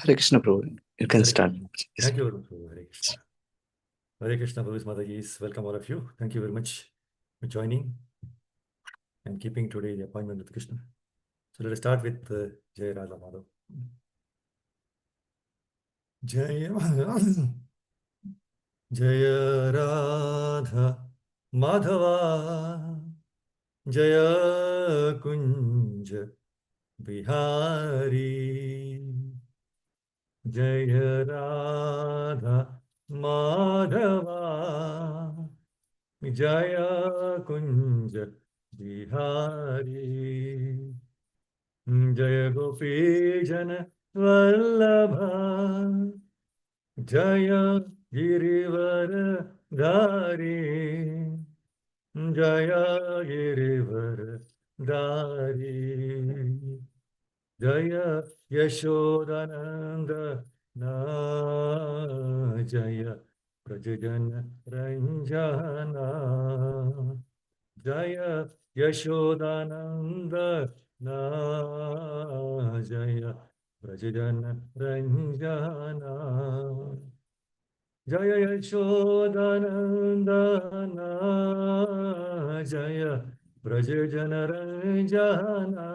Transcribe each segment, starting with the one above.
Hare Krishna, Prabhu. You can Hare start. Krishna. Yes. Thank you, Prabhu. Hare Krishna. Hare Krishna, Prabhu's Mataji's. Welcome all of you. Thank you very much for joining and keeping today the appointment with Krishna. So let us start with Jai Radha Madhav. Jai Jai Radha Madhava Jaya Kunja Bihari Jaya Radha Madhava Jaya Kunja Bihari Jaya Gopi Jana Vallabha Jaya Girivara Dhari Jaya Girivara Dhari Jaya Yashodananda Na Jaya Prajajana Ranjana Jaya Yashodananda Na Jaya Prajajana Ranjana Jaya Yashodananda Jaya Prajajana Ranjana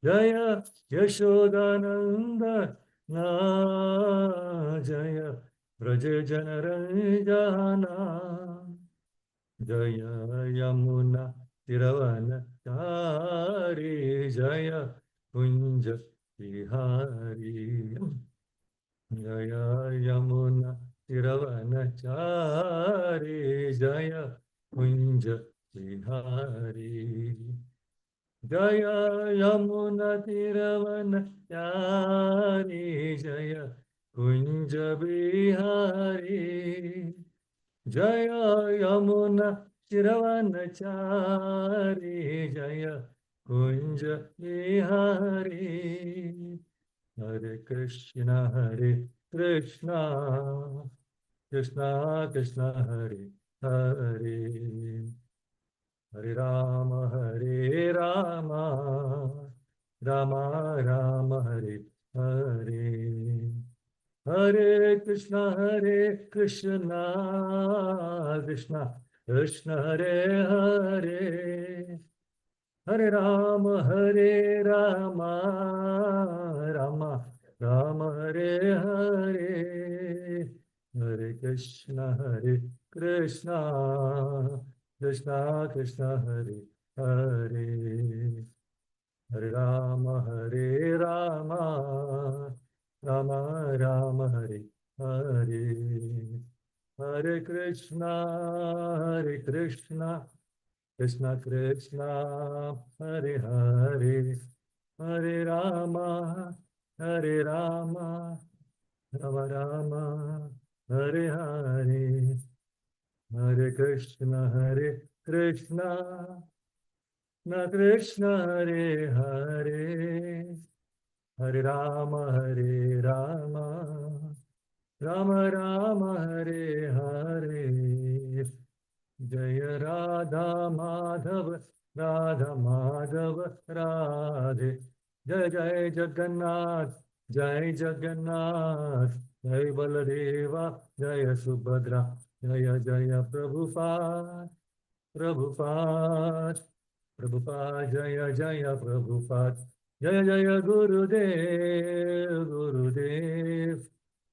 Jaya Yashodananda Na Jaya Prajajana Ranjana Jaya Yamuna Tiravana Chari Jaya Kunja Vihari Jaya Yamuna Tiravana Chari Jaya Kunja Vihari Jaya Yamuna Tiravana Chari Jaya Kunja Vihari Jaya Yamuna Shiravanachari Jaya Kunja Vihari Hare Krishna Krishna Krishna Hare Hare Hare Rama Rama Rama Hare Hare Hare Krishna Krishna Krishna Hare Hare Hare Rama Rama Rama Hare Hare Hare Krishna Krishna Krishna Hare Hare Hare Rama Rama Rama Rama Hare Hare Hare Krishna Krishna Krishna Hare Hare Hare Rama Rama Rama Rama Hare Hare Hare Krishna Krishna Krishna Hare Hare Hare Rama Rama Rama Hare Hare Jaya Radha Madhava Radhe Jai Jai Jagannath Jai Jagannath Jai Baladeva Jaya Subhadra Jaya Jaya Prabhupada Prabhupada Prabhupada Jaya Jaya Prabhupada Jaya Jaya Gurudev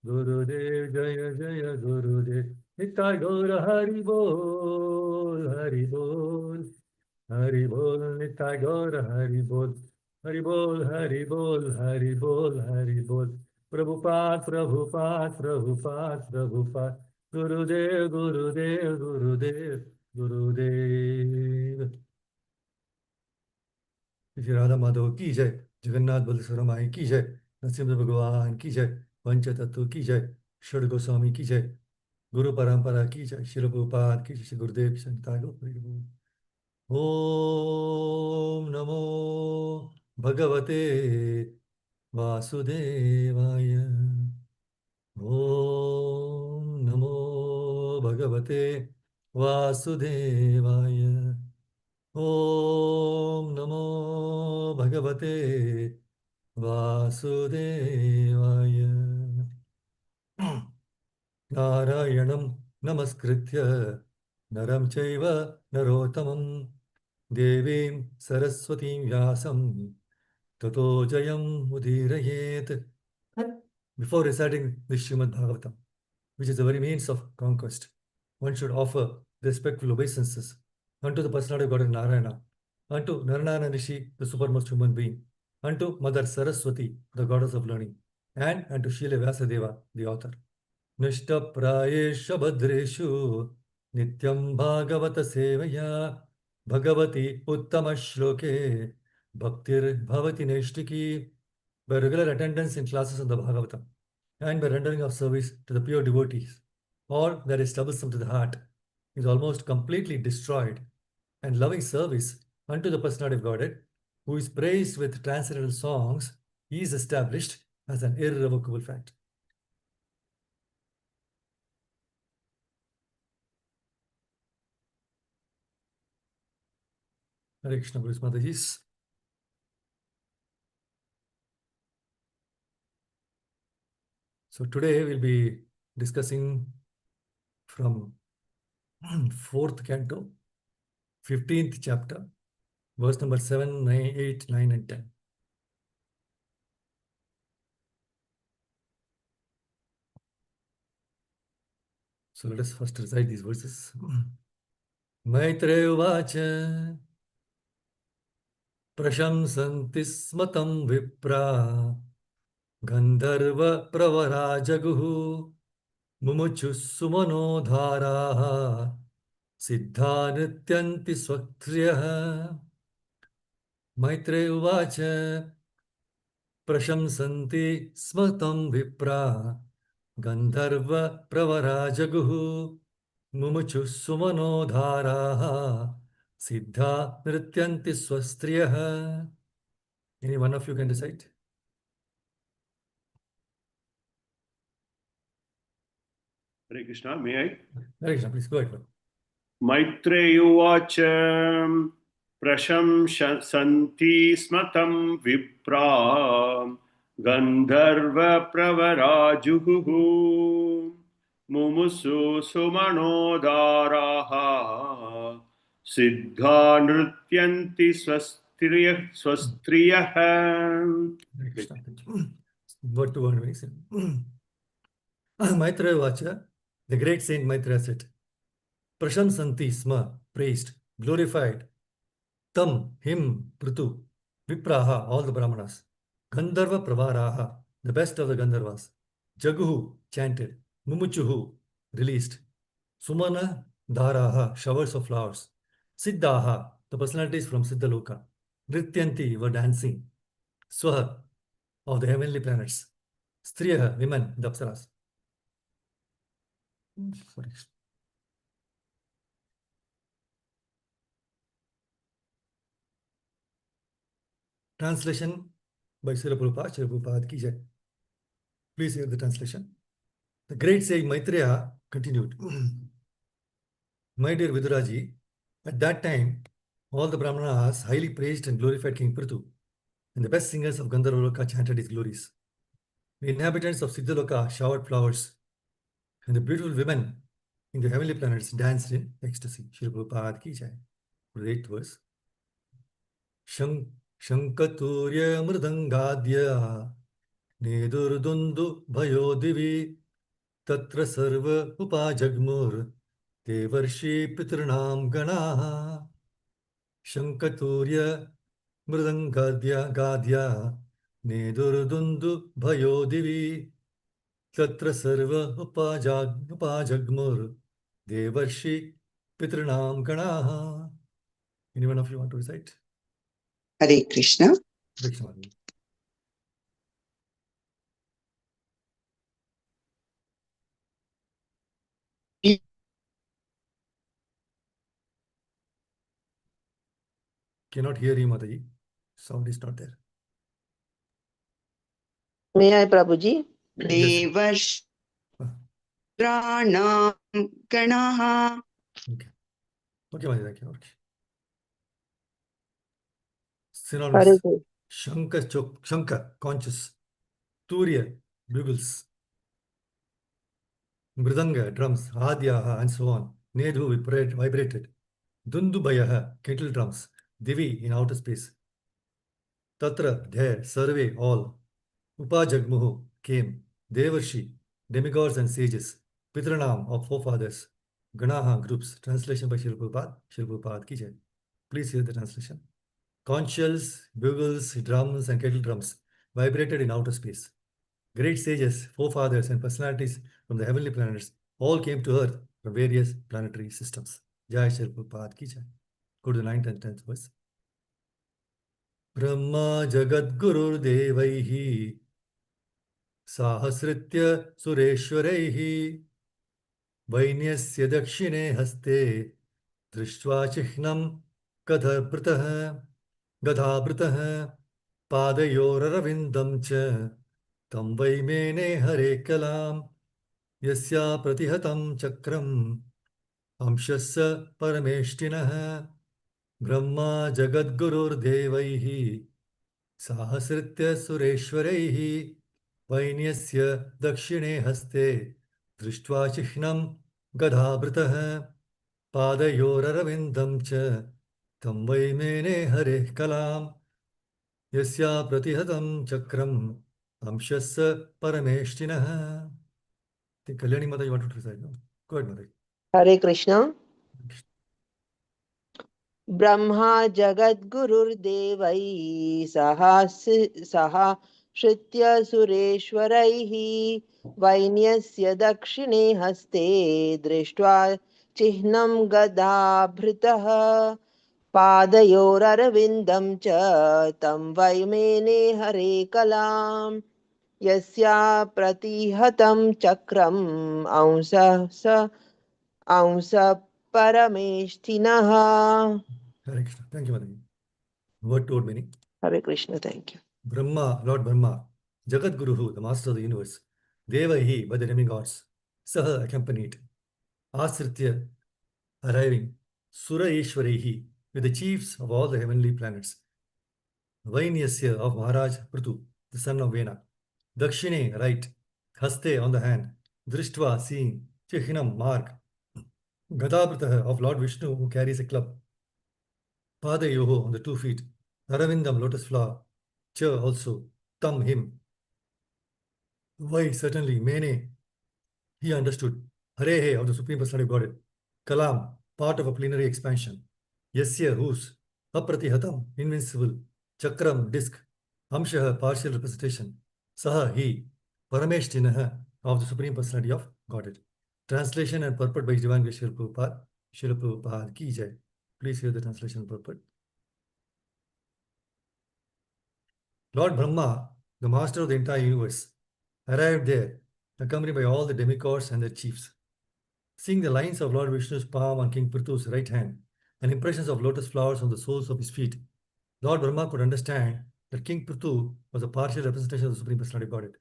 Gurudev Jaya Jaya Gurudev Nitai Gaura Hari Bol Hari Bol Hari Bol Nitai Gaura Hari Bol Hari Bol Hari Bol Hari Bol Hari Bol Prabhupada Prabhupada Prabhupada Prabhupada Gurudev Gurudev Gurudev Gurudev Shri Radha Madhav की जय जगन्नाथ बलस्वरा माई की जय नरसिंह भगवान की जय पंच तत्व की जय षड गोस्वामी की जय गुरु परंपरा की जय शिल प्रभुपाद की जय श्री गुरुदेव संतान ओम नमो भगवते वासुदेवाय ओम नमो भगवते वासुदेवाय ओम नमो भगवते Vasudevaya. Narayanam namaskritya naram chaiva narottamam devim saraswatim vyasam tato jayam udirayet. Before reciting the Srimad Bhagavatam, which is the very means of conquest, one should offer respectful obeisances unto the personality of God Narayana, unto Narayana Rishi, the supermost human being, unto Mother Saraswati, the goddess of learning, and unto Srila Vyasadeva, the author. Nishtaprayesha Bhadreshu Nityam Bhagavata Sevaya Bhagavati Uttama Shloke Bhaktir Bhavati Neshtiki. By regular attendance in classes of the Bhagavatam and by rendering of service to the pure devotees, all that is troublesome to the heart is almost completely destroyed, and loving service unto the personality of Godhead, who is praised with transcendental songs, is established as an irrevocable fact. Hare Krishna, Guru Mataji's. So today we'll be discussing from 4th canto, 15th chapter, verse number 7, 9, 8, 9, and 10. So let us first recite these verses. Maitreya Uvacha Prashamsanti Smatam Vipra Gandharva Pravara Jaguhu Mumuchu Sumano Dhara Siddha Nityanti Swatriyaha. Maitreya Uvacha Prashamsanti Smatam Vipra Gandharva Pravara Jaguhu Mumuchu Sumano Dhara Siddha Nrityanti Swastriyaha. Any one of you can recite? Hare Krishna, may I? Hare Krishna, please go ahead. Maitreya Uvacha Prashamsanti Smatam Vipra Gandharva Pravarajuhu Mumusu Sumanodaraha Siddha Nrityanti Swastriyaha. Hare Krishna. Word to word, very simple. Maitreya Vacha, the great saint Maitreya said, Prashamsanti Sma, praised, glorified, Tam, him, Prutu, Vipraha, all the Brahmanas, Gandharva Pravaraha, the best of the Gandharvas, Jaguhu, chanted, Mumuchuhu, released, Sumana Dharaha, showers of flowers, Siddhaha, the personalities from Siddhaloka, Nrityanti were dancing, Swaha, of the heavenly planets, Striyaha, women, the Apsaras. Sorry. Translation by Srila Prabhupada ki jai. Please hear the translation. The great sage Maitreya continued. My dear Viduraji, at that time, all the Brahmanas highly praised and glorified King Prithu, and the best singers of Gandharvaloka chanted his glories. The inhabitants of Siddhaloka showered flowers, and the beautiful women in the heavenly planets danced in ecstasy. Srila Prabhupada ki jai. For the 8th verse. Shankaturya mridangadya nedurdundu bhayo divi tatra sarva upajagmur devarshi pitranam ganaha. Shankaturya mridangadya nedurdundu bhayo divi tatra sarva upajagmur devarshi pitranam ganaha. Anyone of you want to recite? Hare Krishna. Krishna. Cannot hear you, Mataji. Sound is not there. May I, Prabhuji? Yes. Devashranam Ganaha. Okay. Okay, Mataji, thank you. Okay. Hare Synonyms. Shankar, conches. Turya, bugles. Mridanga, drums. Adyaha, and so on. Nedhu, vibrated. Dundubayaha, kettle drums. Divi, in outer space. Tatra, there. Survey, all. Upajagmuhu, came. Devarshi, demigods and sages. Pitranam, of forefathers. Ganaha, groups. Translation by Srila Prabhupada. Srila Prabhupada ki jai. Please hear the translation. Conch shells, bugles, drums, and kettle drums vibrated in outer space. Great sages, forefathers, and personalities from the heavenly planets all came to Earth from various planetary systems. Jai Shri Prabhupada ki jai. Go to the 9th and 10th verse. Brahma Jagat Gurur Devaihi Sahasritya Sureshwaraihi Vainyasya Dakshine Haste Drishtva Chihnam Gadhabritah Padayoravindam Cha Tam Vai Mene Hare Kalam Yasya Pratihatam Chakram Amshasya Parameshtinah Brahma Jagadgurur Devaihi Sahasritya Sureshwaraihi Vainyasya Dakshine Haste Drishtva Chihnam Gadhabritah Padayoravindam Cha Tam Vai Mene Hare Kalam Yasya Pratihatam Chakram Amshasya Parameshtinah. I think Kalyani Mata, you want to recite now? Go ahead, Mata. Hare Krishna. Brahma Jagadgururdevai Saha Shritya Sureshwaraihi Vainyasya Dakshine Haste Drishtva Chihnam Gadabhritaha Padayoravindam Cha Tam Vaimene Hare Kalam Yasya Pratihatam Chakram Amsa Parameshthinaha. Hare Krishna. Thank you, Mataji. Word to word meaning. Hare Krishna, thank you. Brahma, Lord Brahma, Jagat Guruhu, the master of the universe, Devahi, by the demigods, Saha, accompanied, Asritya, arriving, Sura Ishwarehi, with the chiefs of all the heavenly planets, Vainyasya of Maharaj Prithu, the son of Vena, Dakshine, right, Haste, on the hand, Drishtva, seeing, Chihnam, mark, Gadabhritaha, of Lord Vishnu, who carries a club, Padayoho, on the 2 feet, Aravindam, lotus flower, Cha, also, Tam, him. Why, certainly, Mene, he understood. Harehe, of the Supreme Personality of Godhead. Kalam, part of a plenary expansion. Yasya, whose. Apratihatam, invincible. Chakram, disc. Amshaha, partial representation. Saha, he. Parameshtinaha, of the Supreme Personality of Godhead. Translation and purport by His Divine Grace Srila Prabhupada. Srila Prabhupada ki jai. Please hear the translation and purport. Lord Brahma, the master of the entire universe, arrived there, accompanied by all the demigods and their chiefs. Seeing the lines of Lord Vishnu's palm on King Prithu's right hand and impressions of lotus flowers on the soles of his feet, Lord Brahma could understand that King Prithu was a partial representation of the Supreme Personality of Godhead,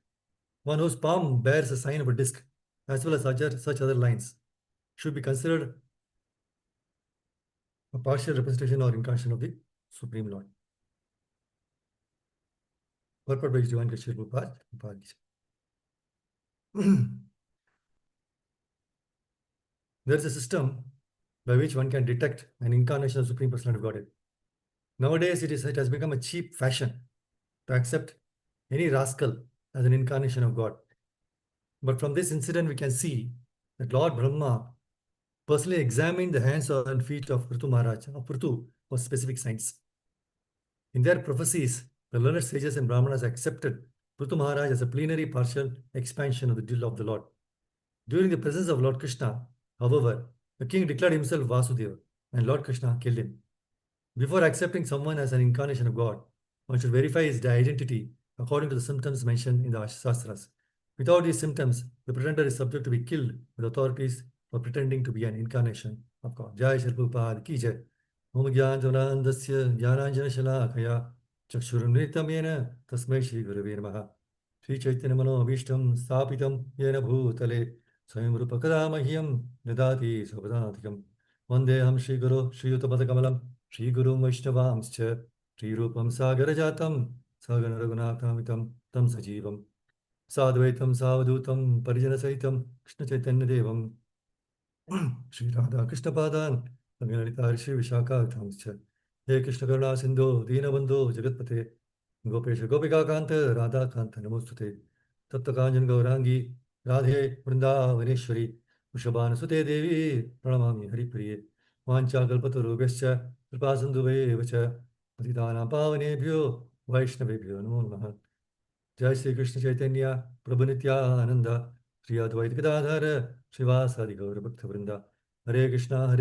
one whose palm bears a sign of a disc, as well as such other lines, should be considered a partial representation or incarnation of the Supreme Lord. Purport by His Divine Grace Srila Prabhupada. There is a system by which one can detect an incarnation of Supreme Personality of Godhead. Nowadays, it has become a cheap fashion to accept any rascal as an incarnation of God. But from this incident, we can see that Lord Brahma personally examined the hands and feet of Prithu Maharaj, of Prithu, for specific signs. In their prophecies, the learned sages and Brahmanas accepted Prithu Maharaj as a plenary partial expansion of the will of the Lord. During the presence of Lord Krishna, however, the king declared himself Vasudeva, and Lord Krishna killed him. Before accepting someone as an incarnation of God, one should verify his identity according to the symptoms mentioned in the Shastras. Without these symptoms, the pretender is subject to be killed with authorities for pretending to be an incarnation of God. Jai Shri Prabhupada ki jai. Om Gyananandasya Gyananjana Shalakaya Chakshurunritam Yena Tasmai Shri Gurave Namaha. Sri Chaitanya Mano Abhishtam Stapitam Yena Bhutale Swayam Rupa Kadamahyam Nidati Sabadatikam Vandeham Shri Guru Shri Yuta Padakamalam Shri Guru Vaishnavamscha Shri Rupam Sagarajatam Sagana Raghunatamitam Tam Sajivam Sadvaitam Savadutam Parijana Saitam Krishna Chaitanya Devam Shri Radha Krishna Padan Gangalita Rishi Vishaka Thamscha He Krishna Karuna Sindhu Dinabandhu Jagatpate Gopesha Gopika Kanta Radha Kanta Namostute Tapta Kanjan Gaurangi Radhe Vrindavaneshwari Vrishabhana Sute Devi Pranamami Hari Priye Vancha Kalpatarubhascha Kripasindhuveva Patitanam Pavanebhyo Vaishnavebhyo Namo Namaha Jai Sri Krishna Chaitanya Prabhu Nityananda Sri Advaita Gadadhara Srivasadi Gaura Bhakta Vrinda Hare Krishna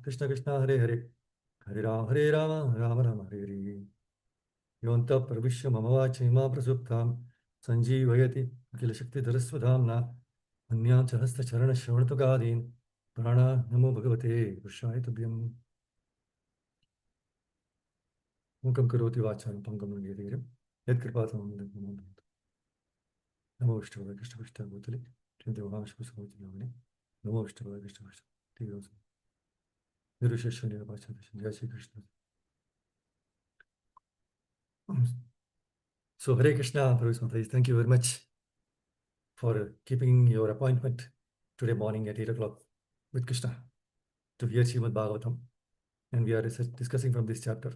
Krishna Krishna Hare Hare Hare Rama Rama Rama Hare Hare Yonta Pravishya Mamavachi Hima Prasuptam Sanjeevayati Akila Shakti Dharasvadhamna Anyam Chahasta Charana Shravanatugadin Prana Namo Bhagavate Purushaya Tubhyam Mukam Karoti Vachana Pangam Nagiriram Yat Kripatam Namo Vishnu Krishna Krishna Bhutali Trinity Mahamashku Samutri Yamani Namo Vishnu Krishna Krishna Tigros Nirushashani Vachana Jai Shri Krishna. So Hare Krishna, Prabhu, thank you very much for keeping your appointment today morning at 8 o'clock with Krishna to hear Srimad Bhagavatam. And we are discussing from this chapter,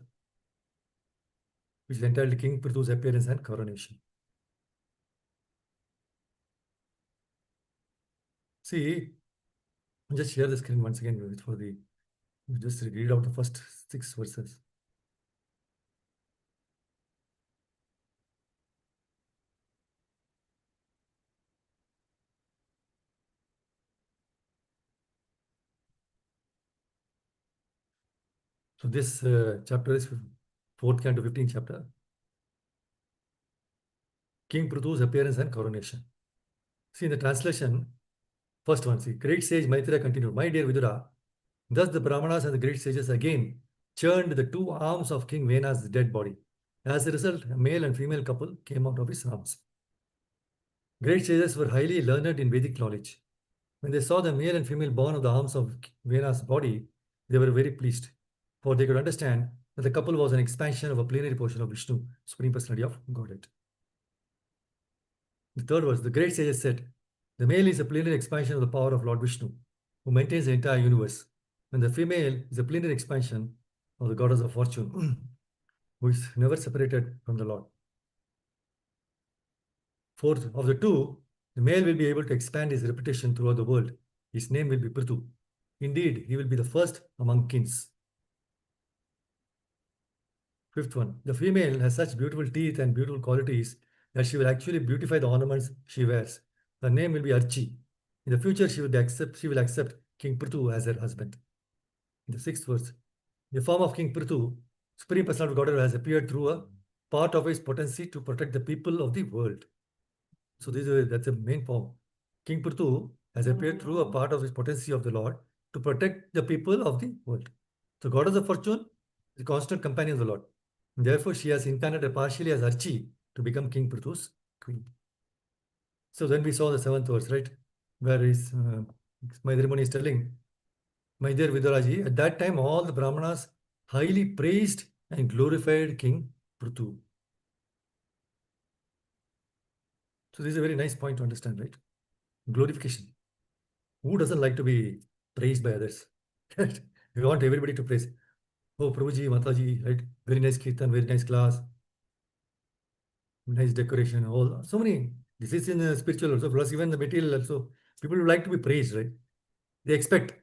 which is entitled King Prithu's Appearance and Coronation. See, I'll just share the screen once again for the, just read out the first 6 verses. So this chapter is 4th canto 15th chapter. King Prithu's appearance and coronation. See in the translation, first one, see, great sage Maitreya continued, my dear Vidura, thus the Brahmanas and the great sages again churned the 2 arms of King Vena's dead body. As a result, a male and female couple came out of his arms. Great sages were highly learned in Vedic knowledge. When they saw the male and female born of the arms of Vena's body, they were very pleased, for they could understand that the couple was an expansion of a plenary portion of Vishnu, Supreme Personality of Godhead. The third verse, the great sages said, the male is a plenary expansion of the power of Lord Vishnu, who maintains the entire universe, and the female is a plenary expansion of the goddess of fortune, who is never separated from the Lord. Fourth, of the 2, the male will be able to expand his reputation throughout the world. His name will be Prithu. Indeed, he will be the first among kings. Fifth one, the female has such beautiful teeth and beautiful qualities that she will actually beautify the ornaments she wears. Her name will be Archi. In the future, she will accept King Prithu as her husband. In the 6th verse, the form of King Prithu, Supreme Personality of Godhead, has appeared through a part of his potency to protect the people of the world. So that's the main form. King Prithu has appeared through a part of his potency of the Lord to protect the people of the world. The goddess of fortune is the constant companion of the Lord. And therefore, she has incarnated partially as Archi to become King Prithu's queen. So then we saw the 7th verse, right? Where Maitreya Muni is telling, my dear Viduraji, at that time all the Brahmanas highly praised and glorified King Prithu. So this is a very nice point to understand, right? Glorification. Who doesn't like to be praised by others? We want everybody to praise. Oh, Prabhuji, Mataji, right? Very nice kirtan, very nice class, nice decoration, all. So many. This is in spiritual also, plus even the material also. People would like to be praised, right? They expect.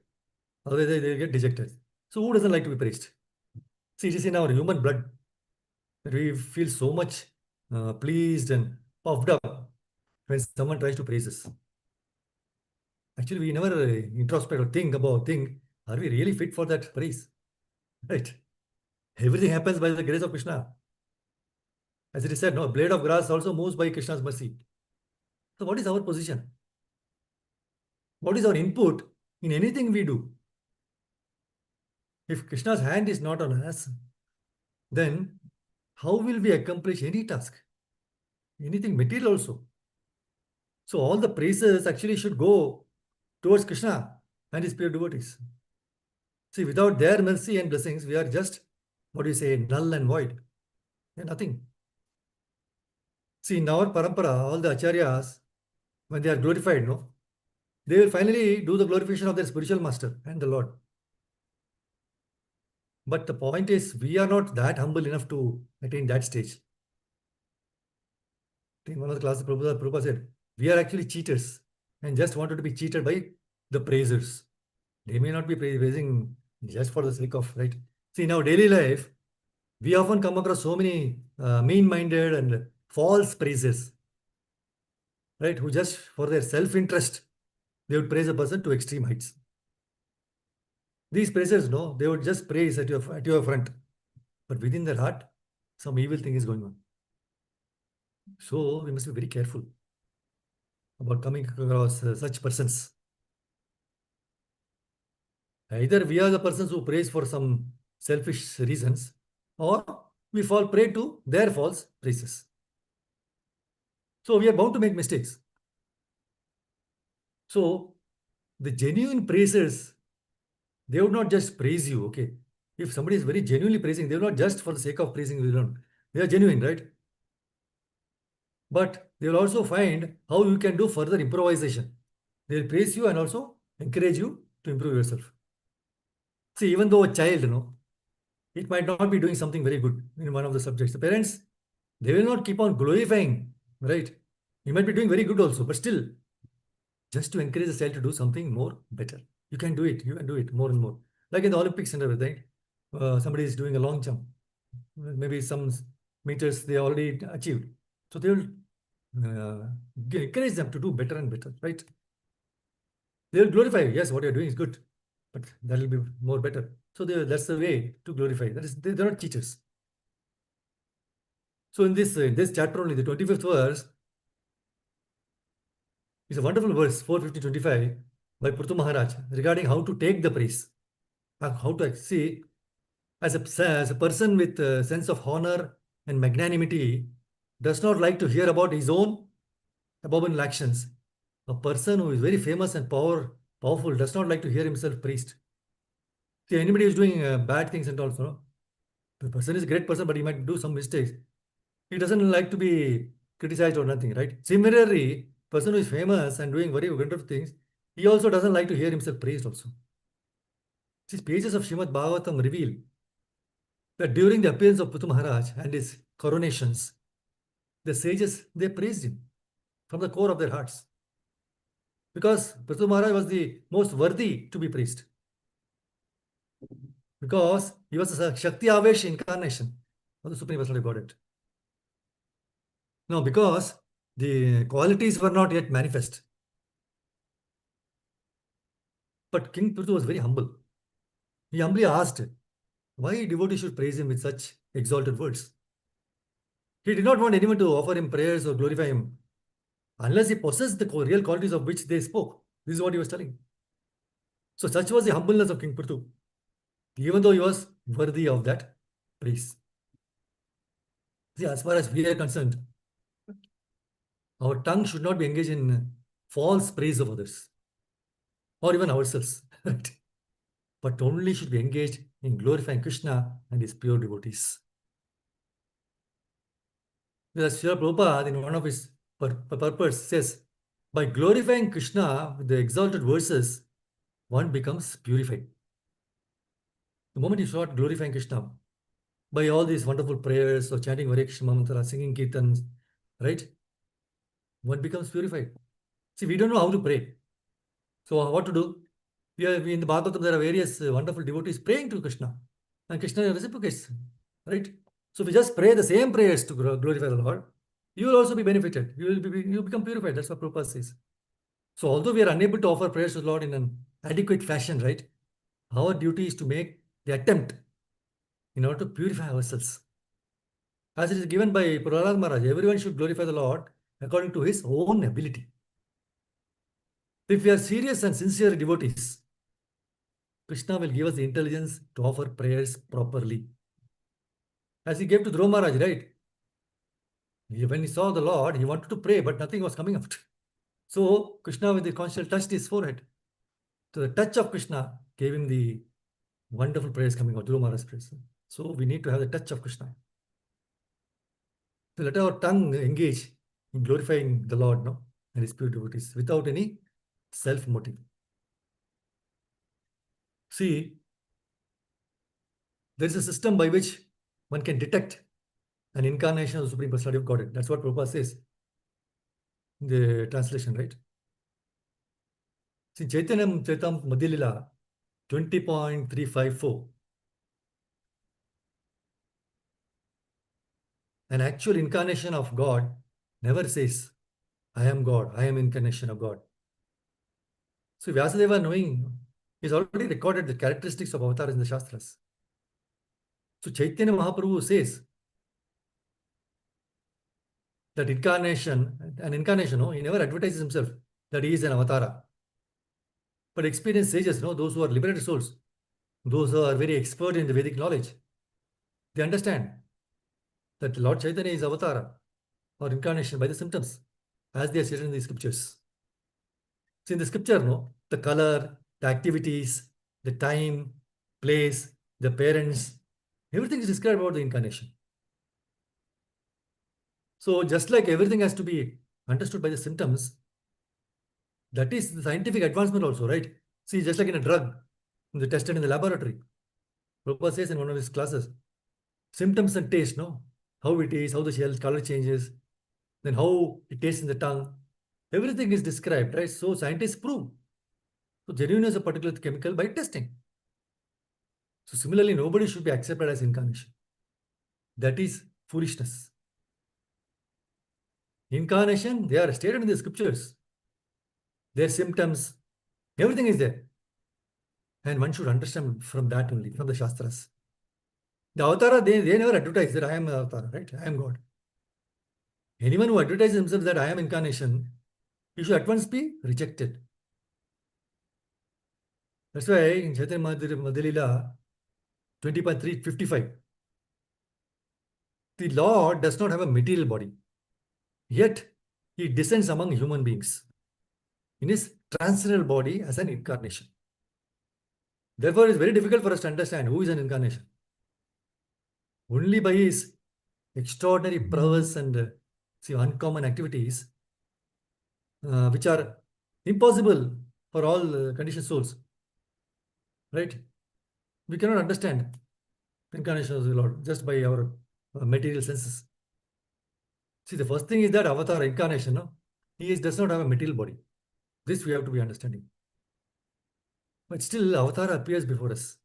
Otherwise, they get dejected. So who doesn't like to be praised? See, it is in our human blood that we feel so much pleased and puffed up when someone tries to praise us. Actually, we never introspect or think, are we really fit for that praise? Right? Everything happens by the grace of Krishna. As it is said, no, blade of grass also moves by Krishna's mercy. So what is our position? What is our input in anything we do? If Krishna's hand is not on us, then how will we accomplish any task? Anything material also. So all the praises actually should go towards Krishna and his pure devotees. See, without their mercy and blessings, we are just, what do you say, null and void. Yeah, nothing. See, in our parampara, all the acharyas, when they are glorified, no, they will finally do the glorification of their spiritual master and the Lord. But the point is, we are not that humble enough to attain that stage. In one of the classes, Prabhupada said, we are actually cheaters and just wanted to be cheated by the praisers. They may not be praising just for the sake of, right? See, in our daily life, we often come across so many mean-minded and false praisers, right? Who just for their self-interest, they would praise a person to extreme heights. These praisers, no, they would just praise at your front, but within their heart, some evil thing is going on. So we must be very careful about coming across such persons. Either we are the persons who praise for some selfish reasons, or we fall prey to their false praises. So we are bound to make mistakes. So the genuine praisers, they would not just praise you, okay? If somebody is very genuinely praising, they will not just for the sake of praising you alone. They are genuine, right? But they will also find how you can do further improvisation. They will praise you and also encourage you to improve yourself. See, even though a child, it might not be doing something very good in one of the subjects. The parents, they will not keep on glorifying, right? You might be doing very good also, but still, just to encourage the child to do something more better. You can do it. You can do it more and more. Like in the Olympics and everything, somebody is doing a long jump. Maybe some meters they already achieved. So they will encourage them to do better and better, right? They will glorify, yes, what you're doing is good, but that will be more better. So that's the way to glorify. That is, they're not teachers. So in this chapter only, the 25th verse is a wonderful verse, 450-25, by Purtu Maharaj, regarding how to take the praise. How to see, as a person with a sense of honor and magnanimity, does not like to hear about his own abominable actions. A person who is very famous and powerful does not like to hear himself praised. See, anybody who is doing bad things and also, the person is a great person, but he might do some mistakes. He doesn't like to be criticized or nothing, right? Similarly, person who is famous and doing very wonderful things, he also doesn't like to hear himself praised also. These pages of Srimad Bhagavatam reveal that during the appearance of Puthu Maharaj and his coronations, the sages, they praised him from the core of their hearts. Because Puthu Maharaj was the most worthy to be praised. Because he was a Shakti Avesh incarnation of the Supreme Personality of Godhead. No, because the qualities were not yet manifest. But King Prithu was very humble. He humbly asked why devotees should praise him with such exalted words. He did not want anyone to offer him prayers or glorify him unless he possessed the real qualities of which they spoke. This is what he was telling. So such was the humbleness of King Prithu, even though he was worthy of that praise. See, as far as we are concerned, our tongue should not be engaged in false praise of others or even ourselves, right? But only should be engaged in glorifying Krishna and his pure devotees. Because Srila Prabhupada, in one of his purpose, says, by glorifying Krishna with the exalted verses, one becomes purified. The moment you start glorifying Krishna by all these wonderful prayers or chanting Hare Krishna mantra, singing kirtans, right? One becomes purified. See, we don't know how to pray. So what to do? In the Bhagavatam, there are various wonderful devotees praying to Krishna. And Krishna reciprocates, right? So if you just pray the same prayers to glorify the Lord, you will also be benefited. You become purified. That's what Prabhupada says. So although we are unable to offer prayers to the Lord in an adequate fashion, right? Our duty is to make the attempt in order to purify ourselves. As it is given by Prahlad Maharaj, everyone should glorify the Lord according to his own ability. If we are serious and sincere devotees, Krishna will give us the intelligence to offer prayers properly. As he gave to Dhruva Maharaj, right? When he saw the Lord, he wanted to pray, but nothing was coming out. So Krishna with the conscience touched his forehead. So the touch of Krishna gave him the wonderful prayers coming out, Dhruva Maharaj's prayers. So we need to have the touch of Krishna. So let our tongue engage in glorifying the Lord, no, and His pure devotees without any self-motive. See, there is a system by which one can detect an incarnation of the Supreme Personality of Godhead. That's what Prabhupada says in the translation, right? See, Chaitanya Charitam Madhyalila 20.354. An actual incarnation of God never says, I am God, I am incarnation of God. So Vyasadeva, knowing, he's already recorded the characteristics of avatars in the Shastras. So Chaitanya Mahaprabhu says that an incarnation, no, he never advertises himself that he is an avatara. But experienced sages, no, those who are liberated souls, those who are very expert in the Vedic knowledge, they understand that Lord Chaitanya is avatara or incarnation by the symptoms, as they are stated in the scriptures. So in the scripture, no, the color, the activities, the time, place, the parents, everything is described about the incarnation. So just like everything has to be understood by the symptoms, that is the scientific advancement also, right? See, just like in a drug, they tested in the laboratory. Prabhupada says in one of his classes, symptoms and taste, no? How it is, how the shell color changes, then how it tastes in the tongue. Everything is described, right? So scientists prove. So genuineness of a particular chemical by testing. So similarly, nobody should be accepted as incarnation. That is foolishness. Incarnation, they are stated in the scriptures. Their symptoms, everything is there. And one should understand from that only, from the Shastras. The avatara, they never advertise that I am an avatara, right? I am God. Anyone who advertises himself that I am incarnation, he should at once be rejected. That's why in Chaitanya Madhyalila 20.355, the Lord does not have a material body, yet he descends among human beings in his transcendental body as an incarnation. Therefore, it is very difficult for us to understand who is an incarnation. Only by his extraordinary prowess and uncommon activities, which are impossible for all conditioned souls, right? We cannot understand incarnation of the Lord just by our material senses. See, the first thing is that avatar incarnation, no? Does not have a material body. This we have to be understanding. But still, avatar appears before us.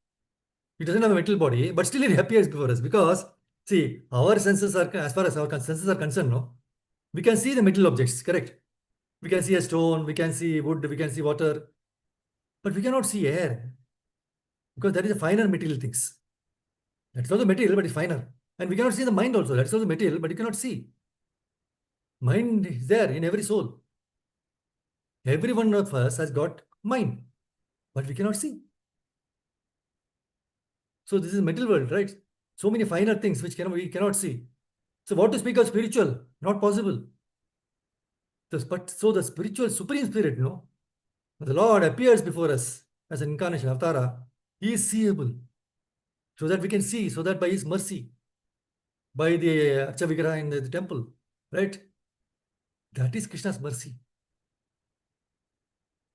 He doesn't have a material body, but still it appears before us because, see, our senses are, as far as our senses are concerned, no? We can see the material objects, correct? We can see a stone, we can see wood, we can see water, but we cannot see air because that is a finer material things. That's also material, but it's finer. And we cannot see the mind also. That's also material, but you cannot see. Mind is there in every soul. Every one of us has got mind, but we cannot see. So this is material world, right? So many finer things which we cannot see. So what to speak of spiritual? Not possible. So the spiritual supreme spirit, no? The Lord appears before us as an incarnation, avatara. He is seeable. So that we can see, so that by his mercy, by the Archa Vigraha in the temple, right? That is Krishna's mercy.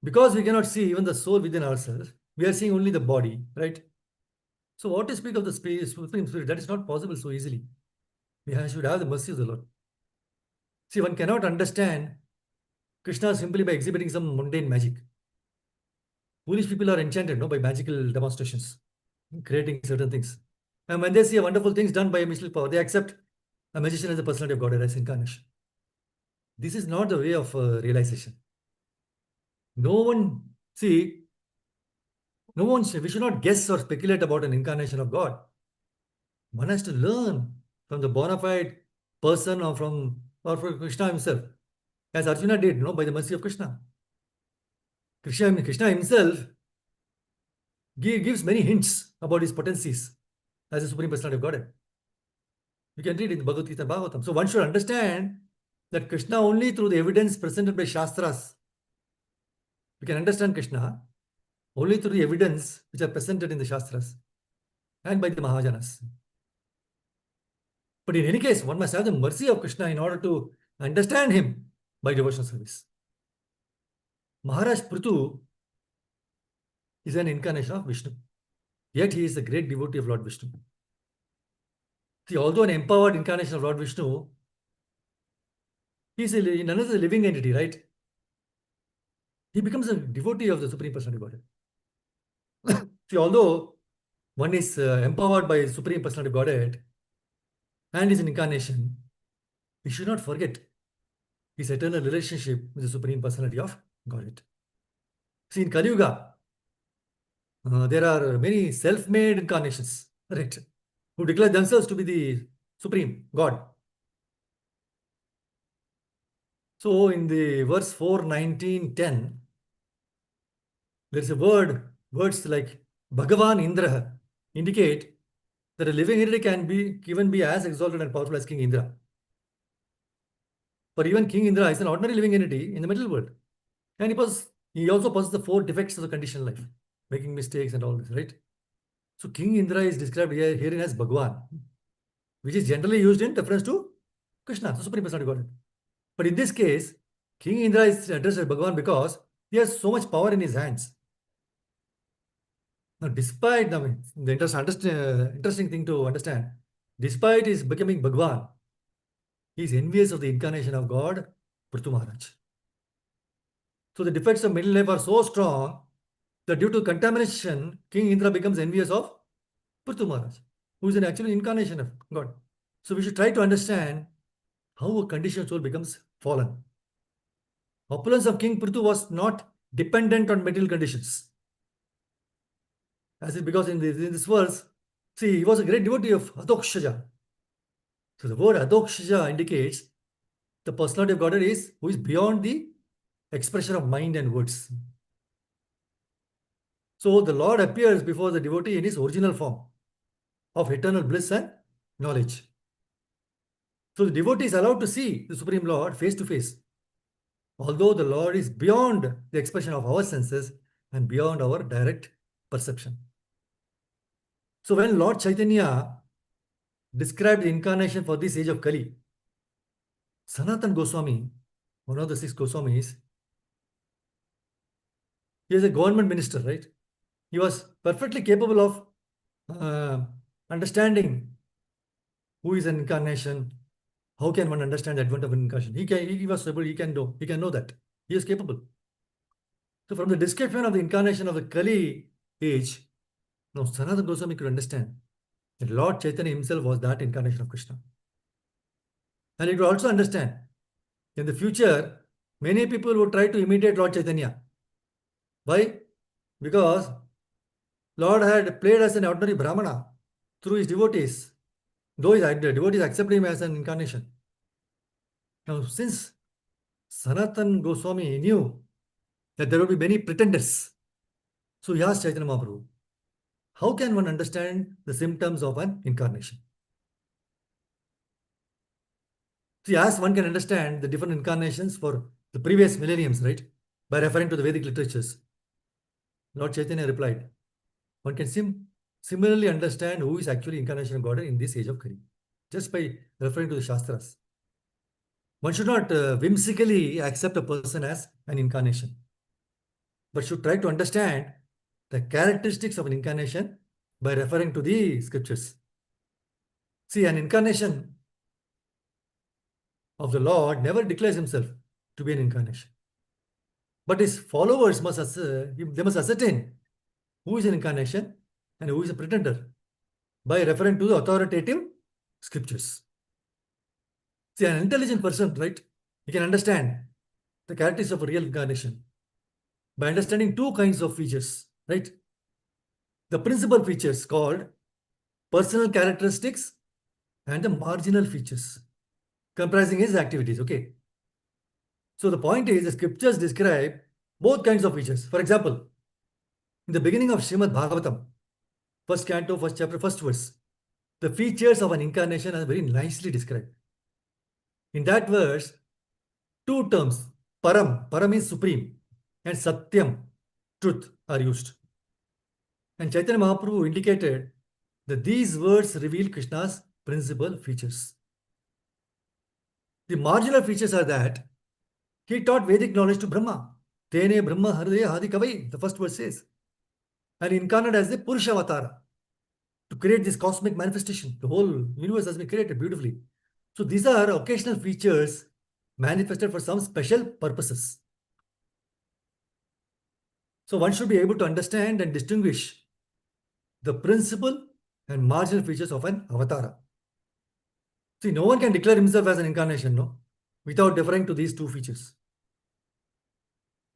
Because we cannot see even the soul within ourselves, we are seeing only the body, right? So what to speak of the Supreme Spirit? That is not possible so easily. We should have the mercy of the Lord. See, one cannot understand Krishna simply by exhibiting some mundane magic. Foolish people are enchanted, no, by magical demonstrations, creating certain things. And when they see a wonderful things done by a mystical power, they accept a magician as the personality of God as incarnation. This is not the way of realization. No one, see, we should not guess or speculate about an incarnation of God. One has to learn from the bona fide person or from Krishna himself, as Arjuna did, by the mercy of Krishna. Krishna himself gives many hints about his potencies as a Supreme Personality of Godhead. You can read in the Bhagavad Gita and Bhagavatam. So one should understand that Krishna only through the evidence presented by Shastras. We can understand Krishna only through the evidence which are presented in the Shastras and by the Mahajanas. But in any case, one must have the mercy of Krishna in order to understand him by devotional service. Maharaj Prithu is an incarnation of Vishnu. Yet he is a great devotee of Lord Vishnu. See, although an empowered incarnation of Lord Vishnu, he is in another living entity, right? He becomes a devotee of the Supreme Personality Godhead. See, although one is empowered by Supreme Personality Godhead and is an incarnation, we should not forget his eternal relationship with the Supreme Personality of Godhead. See, in Kali Yuga, there are many self-made incarnations, right, who declare themselves to be the Supreme God. So in the verse 4, 19, 10, there is a words like Bhagavan Indra indicate that a living entity can be even be as exalted and powerful as King Indra. For even King Indra is an ordinary living entity in the middle world. And he also possesses the 4 defects of the conditioned life, making mistakes and all this, right? So King Indra is described herein as Bhagwan, which is generally used in reference to Krishna, the Supreme Personality Godhead. But in this case, King Indra is addressed as Bhagwan because he has so much power in his hands. Now, despite the interesting thing to understand, despite his becoming Bhagwan, he is envious of the incarnation of God, Prithu Maharaj. So the defects of middle life are so strong that due to contamination, King Indra becomes envious of Prithu Maharaj, who is an actual incarnation of God. So we should try to understand how a conditioned soul becomes fallen. Opulence of King Prithu was not dependent on material conditions. Because in this verse, see, he was a great devotee of Adokshaja. So the word Adokshaja indicates the personality of Godhead who is beyond the expression of mind and words. So the Lord appears before the devotee in his original form of eternal bliss and knowledge. So the devotee is allowed to see the Supreme Lord face to face, although the Lord is beyond the expression of our senses and beyond our direct perception. So when Lord Chaitanya described the incarnation for this age of Kali, Sanatan Goswami, one of the 6 Goswamis, he is a government minister, right? He was perfectly capable of understanding who is an incarnation. How can one understand the advent of an incarnation? He was able, he can know that. He is capable. So from the description of the incarnation of the Kali age, now Sanatana Goswami could understand that Lord Chaitanya himself was that incarnation of Krishna. And he could also understand in the future, many people would try to imitate Lord Chaitanya. Why? Because Lord had played as an ordinary Brahmana through his devotees, though his devotees accepted him as an incarnation. Now, since Sanatan Goswami knew that there would be many pretenders, so he asked Chaitanya Mahaprabhu, how can one understand the symptoms of an incarnation? See, as one can understand the different incarnations for the previous millenniums, right? By referring to the Vedic literatures. Lord Chaitanya replied, one can similarly understand who is actually incarnation of God in this age of Kali, just by referring to the Shastras. One should not whimsically accept a person as an incarnation, but should try to understand the characteristics of an incarnation by referring to the scriptures. See, an incarnation of the Lord never declares himself to be an incarnation. But his followers must ascertain who is an incarnation and who is a pretender by referring to the authoritative scriptures. See, an intelligent person, right, he can understand the characteristics of a real incarnation by understanding 2 kinds of features, right? The principal features called personal characteristics and the marginal features comprising his activities, okay? So the point is the scriptures describe both kinds of features. For example, in the beginning of Srimad Bhagavatam, first canto, first chapter, first verse, the features of an incarnation are very nicely described. In that verse, 2 terms, param is supreme, and satyam, truth, are used. And Chaitanya Mahaprabhu indicated that these words reveal Krishna's principal features. The marginal features are that he taught Vedic knowledge to Brahma. Tene Brahma Hridaya Hadi Kavai, the first verse says. And incarnate as the Purusha Avatara to create this cosmic manifestation. The whole universe has been created beautifully. So these are occasional features manifested for some special purposes. So one should be able to understand and distinguish the principal and marginal features of an avatara. See, no one can declare himself as an incarnation, no, without deferring to these two features.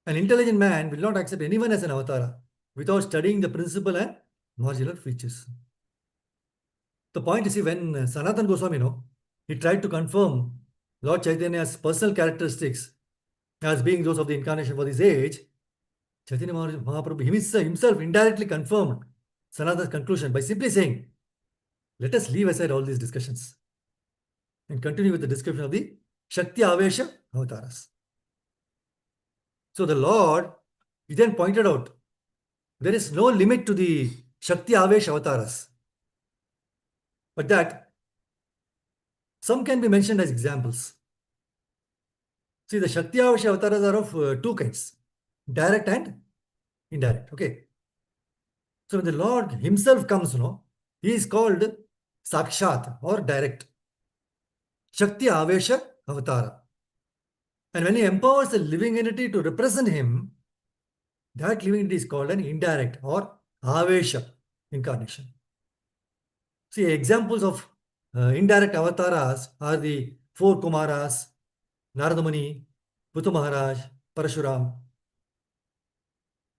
An intelligent man will not accept anyone as an avatara without studying the principal and marginal features. The point is, see, when Sanatana Goswami, he tried to confirm Lord Chaitanya's personal characteristics as being those of the incarnation for this age, Chaitanya Mahaprabhu himself indirectly confirmed Sanatana's conclusion by simply saying, let us leave aside all these discussions and continue with the description of the Shakti Avesha avatars. So the Lord, he then pointed out, there is no limit to the Shakti Avesha avatars, but that some can be mentioned as examples. See, the Shakti Avesha avatars are of two kinds, direct and indirect. Okay. So when the Lord himself comes, he is called Sakshat or direct. Shakti Avesha Avatara. And when he empowers a living entity to represent him, that living entity is called an indirect or Avesha incarnation. See, examples of indirect avatars are the four Kumaras, Narada Muni, Buddha Maharaj, Parashuram.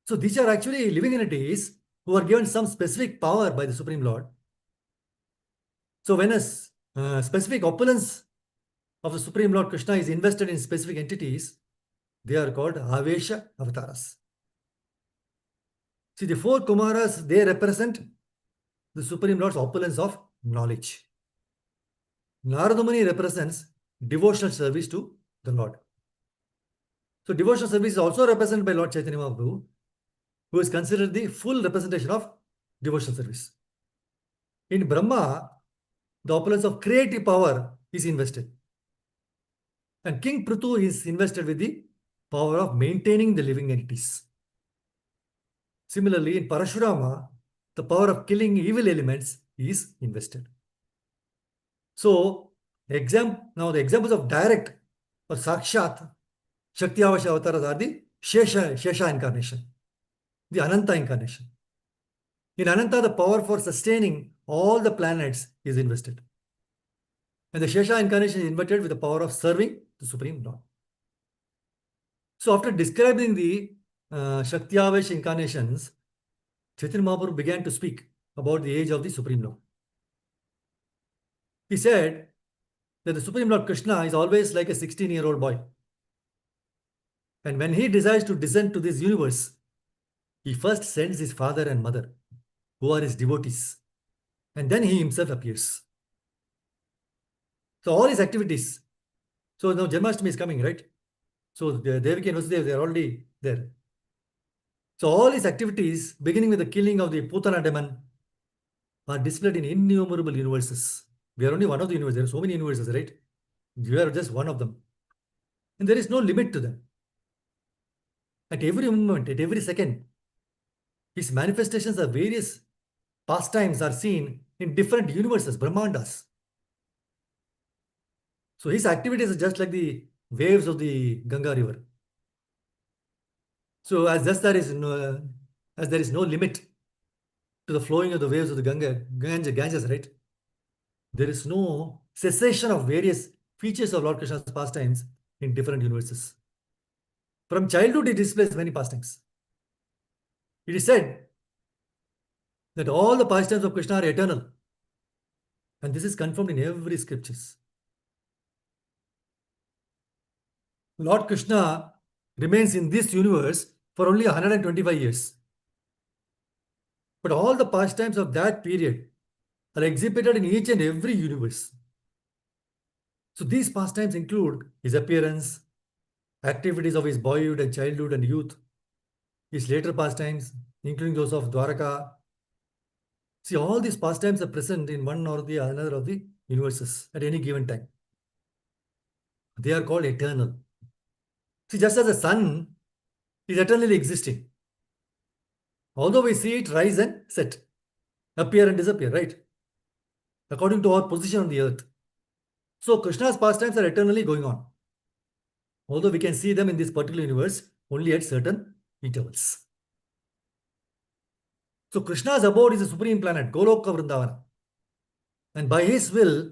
So these are actually living entities who are given some specific power by the Supreme Lord. So when a specific opulence of the Supreme Lord Krishna is invested in specific entities, they are called Avesha avatars. See, the four Kumaras, they represent the Supreme Lord's opulence of knowledge. Narada Muni represents devotional service to the Lord. So devotional service is also represented by Lord Chaitanya Mahaprabhu, who is considered the full representation of devotional service. In Brahma, the opulence of creative power is invested. And King Prithu is invested with the power of maintaining the living entities. Similarly, in Parashurama, the power of killing evil elements is invested. So, now the examples of direct or Sakshat Shakti Avasha avatars are the Shesha incarnation, the Ananta incarnation. In Ananta, the power for sustaining all the planets is invested. And the Shesha incarnation is inverted with the power of serving the Supreme Lord. So after describing the Shakti Avesha incarnations, Chaitanya Mahaprabhu began to speak about the age of the Supreme Lord. He said that the Supreme Lord Krishna is always like a 16-year-old boy. And when he desires to descend to this universe, he first sends his father and mother, who are his devotees, and then he himself appears. So all his activities, so now Janmashtami is coming, right? So the Devaki and Vasudeva, they are already there. So all his activities, beginning with the killing of the Putana demon, are displayed in innumerable universes. We are only one of the universes. There are so many universes, right? We are just one of them. And there is no limit to them. At every moment, at every second, his manifestations of various pastimes are seen in different universes, Brahmandas. So his activities are just like the waves of the Ganga river. So as there is no limit to the flowing of the waves of the Ganges, right? There is no cessation of various features of Lord Krishna's pastimes in different universes. From childhood, he displays many pastimes. It is said that all the pastimes of Krishna are eternal. And this is confirmed in every scriptures. Lord Krishna remains in this universe for only 125 years. But all the pastimes of that period are exhibited in each and every universe. So these pastimes include his appearance, activities of his boyhood and childhood and youth, his later pastimes, including those of Dwaraka. See, all these pastimes are present in one or the another of the universes at any given time. They are called eternal. See, just as the sun is eternally existing, although we see it rise and set, appear and disappear, right? According to our position on the earth. So Krishna's pastimes are eternally going on. Although we can see them in this particular universe only at certain intervals. So Krishna's abode is a supreme planet, Goloka Vrindavana. And by his will,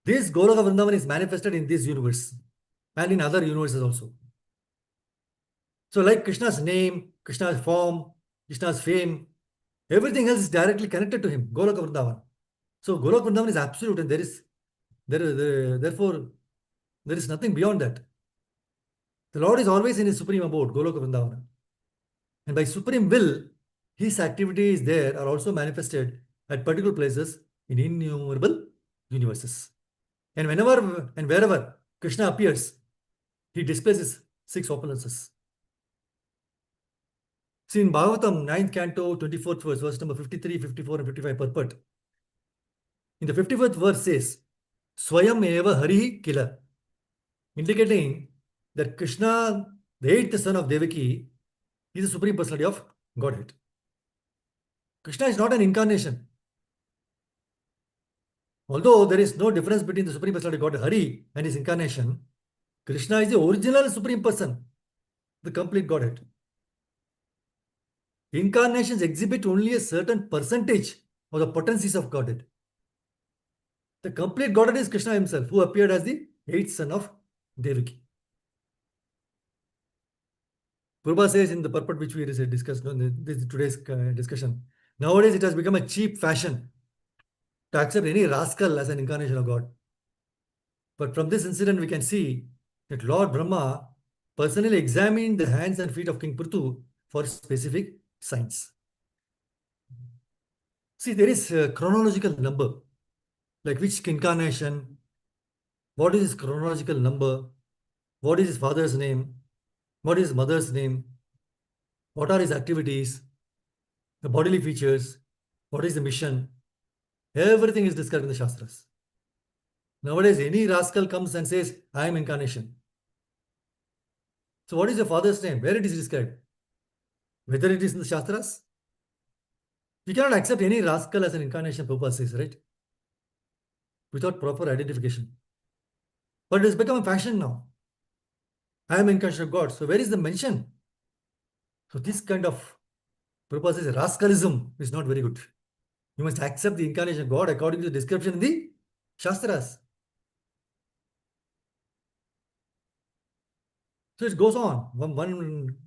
this Goloka Vrindavan is manifested in this universe and in other universes also. So like Krishna's name, Krishna's form, Krishna's fame, everything else is directly connected to him, Goloka Vrindavan. So Goloka Vrindavan is absolute, and therefore there is nothing beyond that. The Lord is always in his supreme abode, Goloka Vrindavana. And by supreme will, his activities there are also manifested at particular places in innumerable universes. And whenever and wherever Krishna appears, he displays his 6 opulences. See, in Bhagavatam, 9th canto, 24th verse number 53, 54, and 55 purport. In the 54th verse says, Swayam eva harihi kila, indicating that Krishna, the 8th son of Devaki, is the supreme personality of Godhead. Krishna is not an incarnation. Although there is no difference between the supreme personality of God, Hari, and his incarnation, Krishna is the original supreme person, the complete Godhead. Incarnations exhibit only a certain percentage of the potencies of Godhead. The complete Godhead is Krishna himself, who appeared as the 8th son of Devaki. Prabhupada says in the purport which we discussed in today's discussion, nowadays it has become a cheap fashion to accept any rascal as an incarnation of God. But from this incident, we can see that Lord Brahma personally examined the hands and feet of King Prithu for specific signs. See, there is a chronological number, like which incarnation, what is his chronological number, what is his father's name, what is his mother's name, what are his activities, the bodily features, what is the mission. Everything is described in the Shastras. Nowadays, any rascal comes and says, I am incarnation. So what is your father's name? Where it is described? Whether it is in the Shastras? We cannot accept any rascal as an incarnation, Prabhupada says, right? Without proper identification. But it has become a fashion now. I am incarnation of God. So where is the mention? So this kind of, Prabhupada says, rascalism is not very good. You must accept the incarnation of God according to the description in the Shastras. So it goes on, one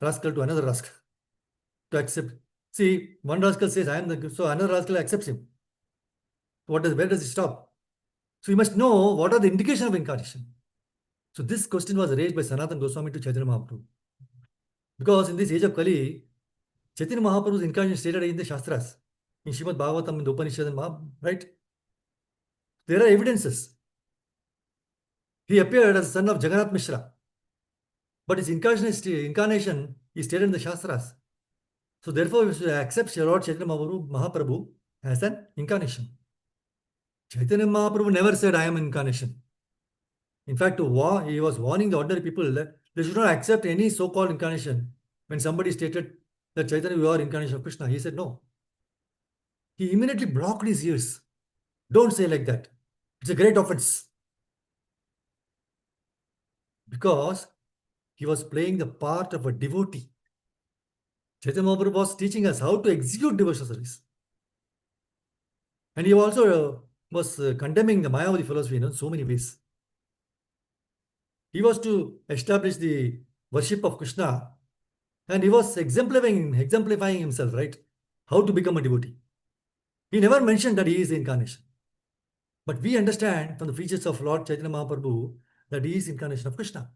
rascal to another rascal to accept. See, one rascal says, I am the, so another rascal accepts him. Where does it stop? So you must know what are the indications of incarnation. So this question was raised by Sanatana Goswami to Chaitanya Mahaprabhu. Because in this age of Kali, Chaitanya Mahaprabhu's incarnation stated in the Shastras, in Srimad Bhagavatam, in the Upanishad, and right? There are evidences. He appeared as the son of Jagannath Mishra. But his incarnation is stated in the Shastras. So therefore, we should accept Lord Chaitanya Mahaprabhu as an incarnation. Chaitanya Mahaprabhu never said, I am an incarnation. In fact, he was warning the ordinary people that they should not accept any so-called incarnation. When somebody stated that Chaitanya, you are incarnation of Krishna, he said no. He immediately blocked his ears. Don't say like that. It's a great offense. Because he was playing the part of a devotee. Chaitanya Mahaprabhu was teaching us how to execute devotional service. And he also was condemning the Mayavadi philosophy in so many ways. He was to establish the worship of Krishna, and he was exemplifying himself, right? How to become a devotee. He never mentioned that he is the incarnation. But we understand from the features of Lord Chaitanya Mahaprabhu that he is incarnation of Krishna.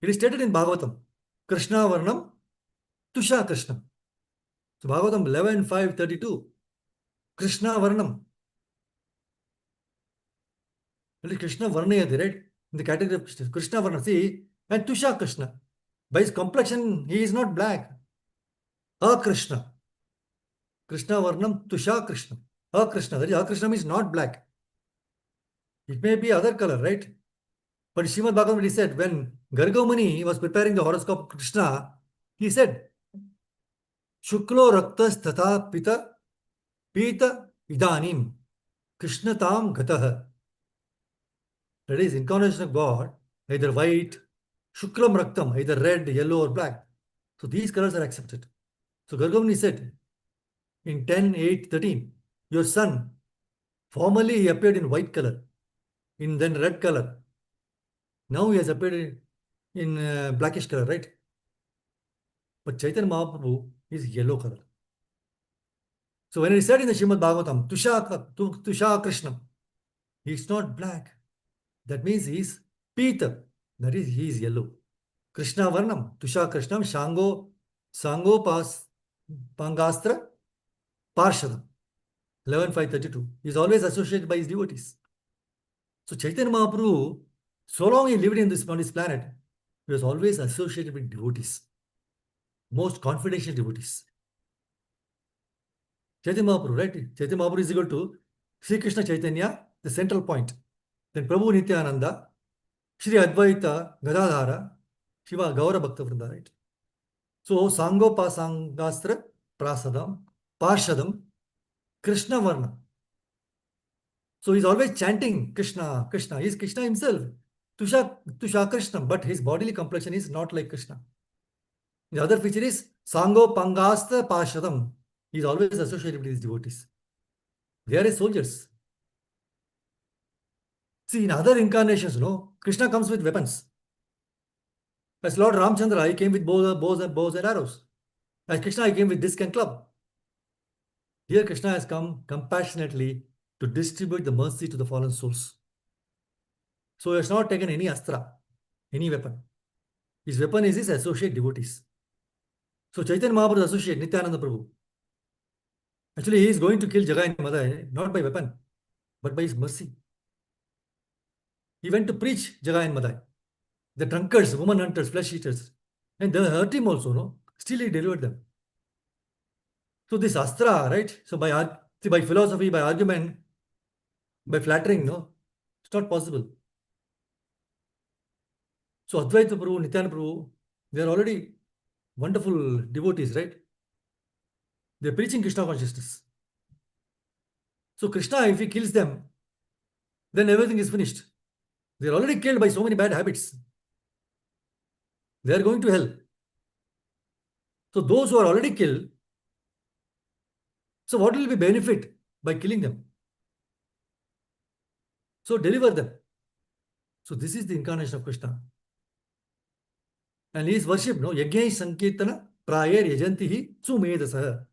It is stated in Bhagavatam, Krishna Varnam Tusha Krishna. So Bhagavatam 11.5.32, Krishna Varnam. It is Krishna Varnayati, right? In the category of Krishna Varna, see, and Tusha Krishna. By his complexion, he is not black. A Krishna. Krishna Varnam Tusha Krishna. Akrishna. That is, Akrishna means not black. It may be other color, right? But Srimad Bhagavatam said when Garga Muni was preparing the horoscope of Krishna, he said, Shuklo raktas tatha pita idanim Krishnatam gataha. That is, incarnation of God, either white, Shuklam raktam, either red, yellow, or black. So these colors are accepted. So Garga Muni said in 10:8:13, your son, formerly he appeared in white color, in then red color. Now he has appeared in blackish color, right? But Chaitanya Mahaprabhu is yellow color. So when he said in the Srimad Bhagavatam, Tusha Krishnam, he is not black. That means he is Pita. That is, he is yellow. Krishna Varnam, Tusha Krishnam, Sango Pangastra Parshadam. 11.532. He is always associated by his devotees. So Chaitanya Mahaprabhu, so long he lived on this planet, he was always associated with devotees, most confidential devotees. Chaitanya Mahaprabhu, right? Chaitanya Mahaprabhu is equal to Sri Krishna Chaitanya, the central point. Then Prabhu Nityananda, Shri Advaita Gadadhara, Shiva Gaura Bhakta Vrinda, right? So Sangopa Sangastra Prasadam, Parshadam, Krishna Varna. So he's always chanting Krishna, Krishna. He's Krishna himself. Tusha Krishna, but his bodily complexion is not like Krishna. The other feature is Sango Pangasta Parshadam. He's always associated with his devotees. They are his soldiers. See, in other incarnations, Krishna comes with weapons. As Lord Ramchandra, he came with bows and arrows. As Krishna, he came with disc and club. Here, Krishna has come compassionately to distribute the mercy to the fallen souls. So he has not taken any astra, any weapon. His weapon is his associate devotees. So Chaitanya Mahaprabhu's associate, Nityananda Prabhu, actually he is going to kill Jagai and Madai, not by weapon, but by his mercy. He went to preach Jagai and Madai, the drunkards, woman hunters, flesh eaters, and they hurt him also, no? Still he delivered them. So this astra, right? So by philosophy, by argument, by flattering, no, it's not possible. So Advaita Prabhu, Nityananda Prabhu, they are already wonderful devotees, right? They are preaching Krishna consciousness. So Krishna, if he kills them, then everything is finished. They are already killed by so many bad habits. They are going to hell. So those who are already killed, so what will be benefit by killing them? So deliver them. So this is the incarnation of Krishna. And he is worshipped, Yajna Sankirtana Prayer Yajantihi Sumedasah.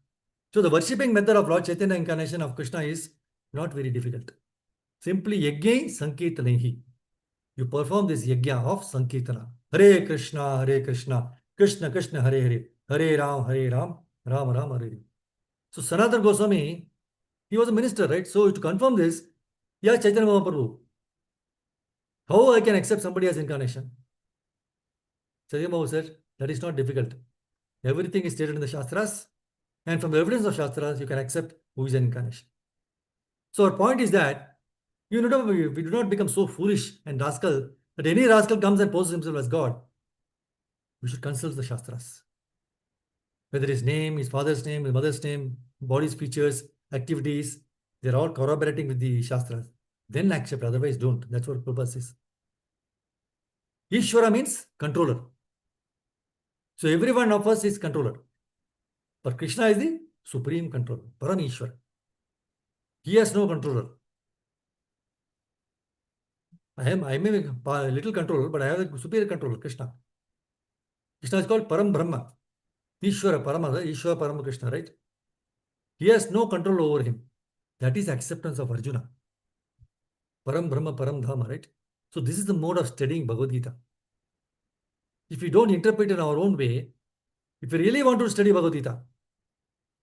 So the worshipping method of Lord Chaitanya incarnation of Krishna is not very difficult. Simply Yajna Sankirtanahi. You perform this Yajna of Sankirtana. Hare Krishna, Krishna Krishna, Hare Hare, Hare Ram, Ram Ram, Hare Hare. So Sanatana Goswami, he was a minister, right? So to confirm this, yeah, Chaitanya Mahaprabhu, how I can accept somebody as incarnation? Chaitanya Mahaprabhu said, that is not difficult. Everything is stated in the Shastras, and from the evidence of Shastras, you can accept who is an incarnation. So our point is that we do not become so foolish and rascal that any rascal comes and poses himself as God. We should consult the Shastras. Whether his name, his father's name, his mother's name, body's features, activities, they're all corroborating with the Shastras. Then accept, otherwise don't. That's what Prabhupada says. Ishvara means controller. So every one of us is controller. But Krishna is the supreme controller, Param Ishvara. He has no controller. I may be a little controller, but I have a superior controller, Krishna. Krishna is called Param Brahma. Ishvara Parama, Ishvara Parama Krishna, right? He has no control over him. That is acceptance of Arjuna. Param Brahma, Param Dhamma, right? So this is the mode of studying Bhagavad Gita. If we don't interpret it in our own way, if we really want to study Bhagavad Gita,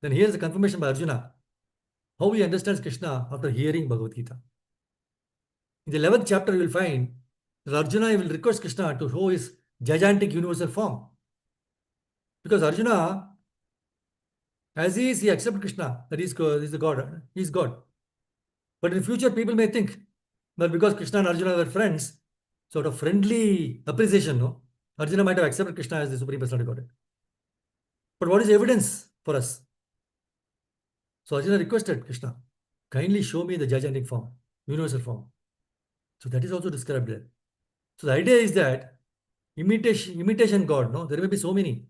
then here's the confirmation by Arjuna, how he understands Krishna after hearing Bhagavad Gita. In the 11th chapter, you will find that Arjuna will request Krishna to show his gigantic universal form. Because Arjuna, as he is, he accepts Krishna, that he is the God. He is God. But in future, people may think, well, because Krishna and Arjuna were friends, sort of friendly appreciation, no? Arjuna might have accepted Krishna as the Supreme Personality of Godhead. But what is the evidence for us? So Arjuna requested Krishna, kindly show me the gigantic form, universal form. So that is also described there. So the idea is that imitation God, no? There may be so many.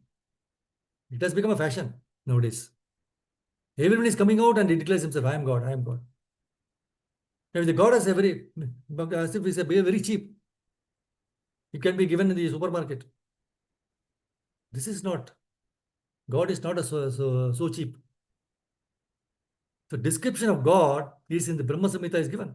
It has become a fashion nowadays. Everyone is coming out and he declares himself, I am God, I am God. Now, if the God is as if it's very cheap, it can be given in the supermarket. This is not. God is not so cheap. The description of God is in the Brahma Samhita is given.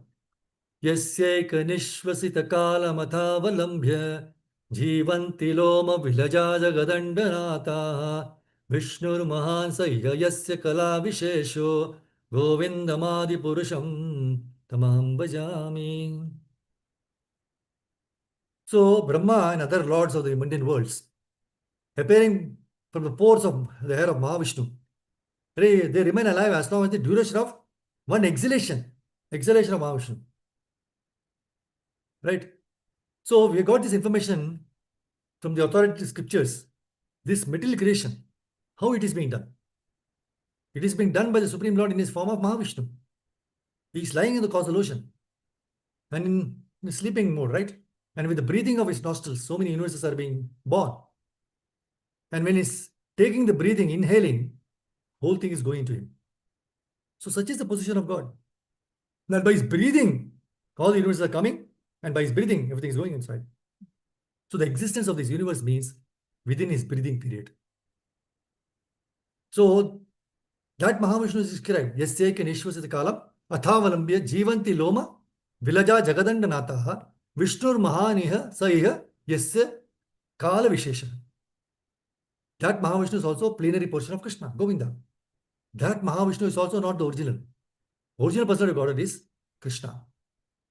Yasyeka nishvasita kalamathavalambhya jivanti loma vilaja jagadandanata Vishnur mahansa yasya kala vishesho govindamadi purusham tamam bhajami. So Brahma and other lords of the mundane worlds appearing from the pores of the hair of Mahavishnu, they remain alive as long as the duration of one exhalation of Mahavishnu. Right? So we got this information from the authoritative scriptures, this material creation, how it is being done. It is being done by the Supreme Lord in his form of Mahavishnu. He is lying in the causal ocean and in sleeping mode, right? And with the breathing of his nostrils, so many universes are being born. And when he's taking the breathing, inhaling, whole thing is going to him. So such is the position of God. Now by his breathing, all the universes are coming, and by his breathing, everything is going inside. So the existence of this universe means within his breathing period. So that Mahavishnu is described. Yasyeka nishvasita kalam athavalambhya jivanti loma vilaja jagadandanataha Vishnur mahaniha saiha yasya kala vishesha. That Mahavishnu is also a plenary portion of Krishna, Govinda. That Mahavishnu is also not the original. Original person of God is Krishna.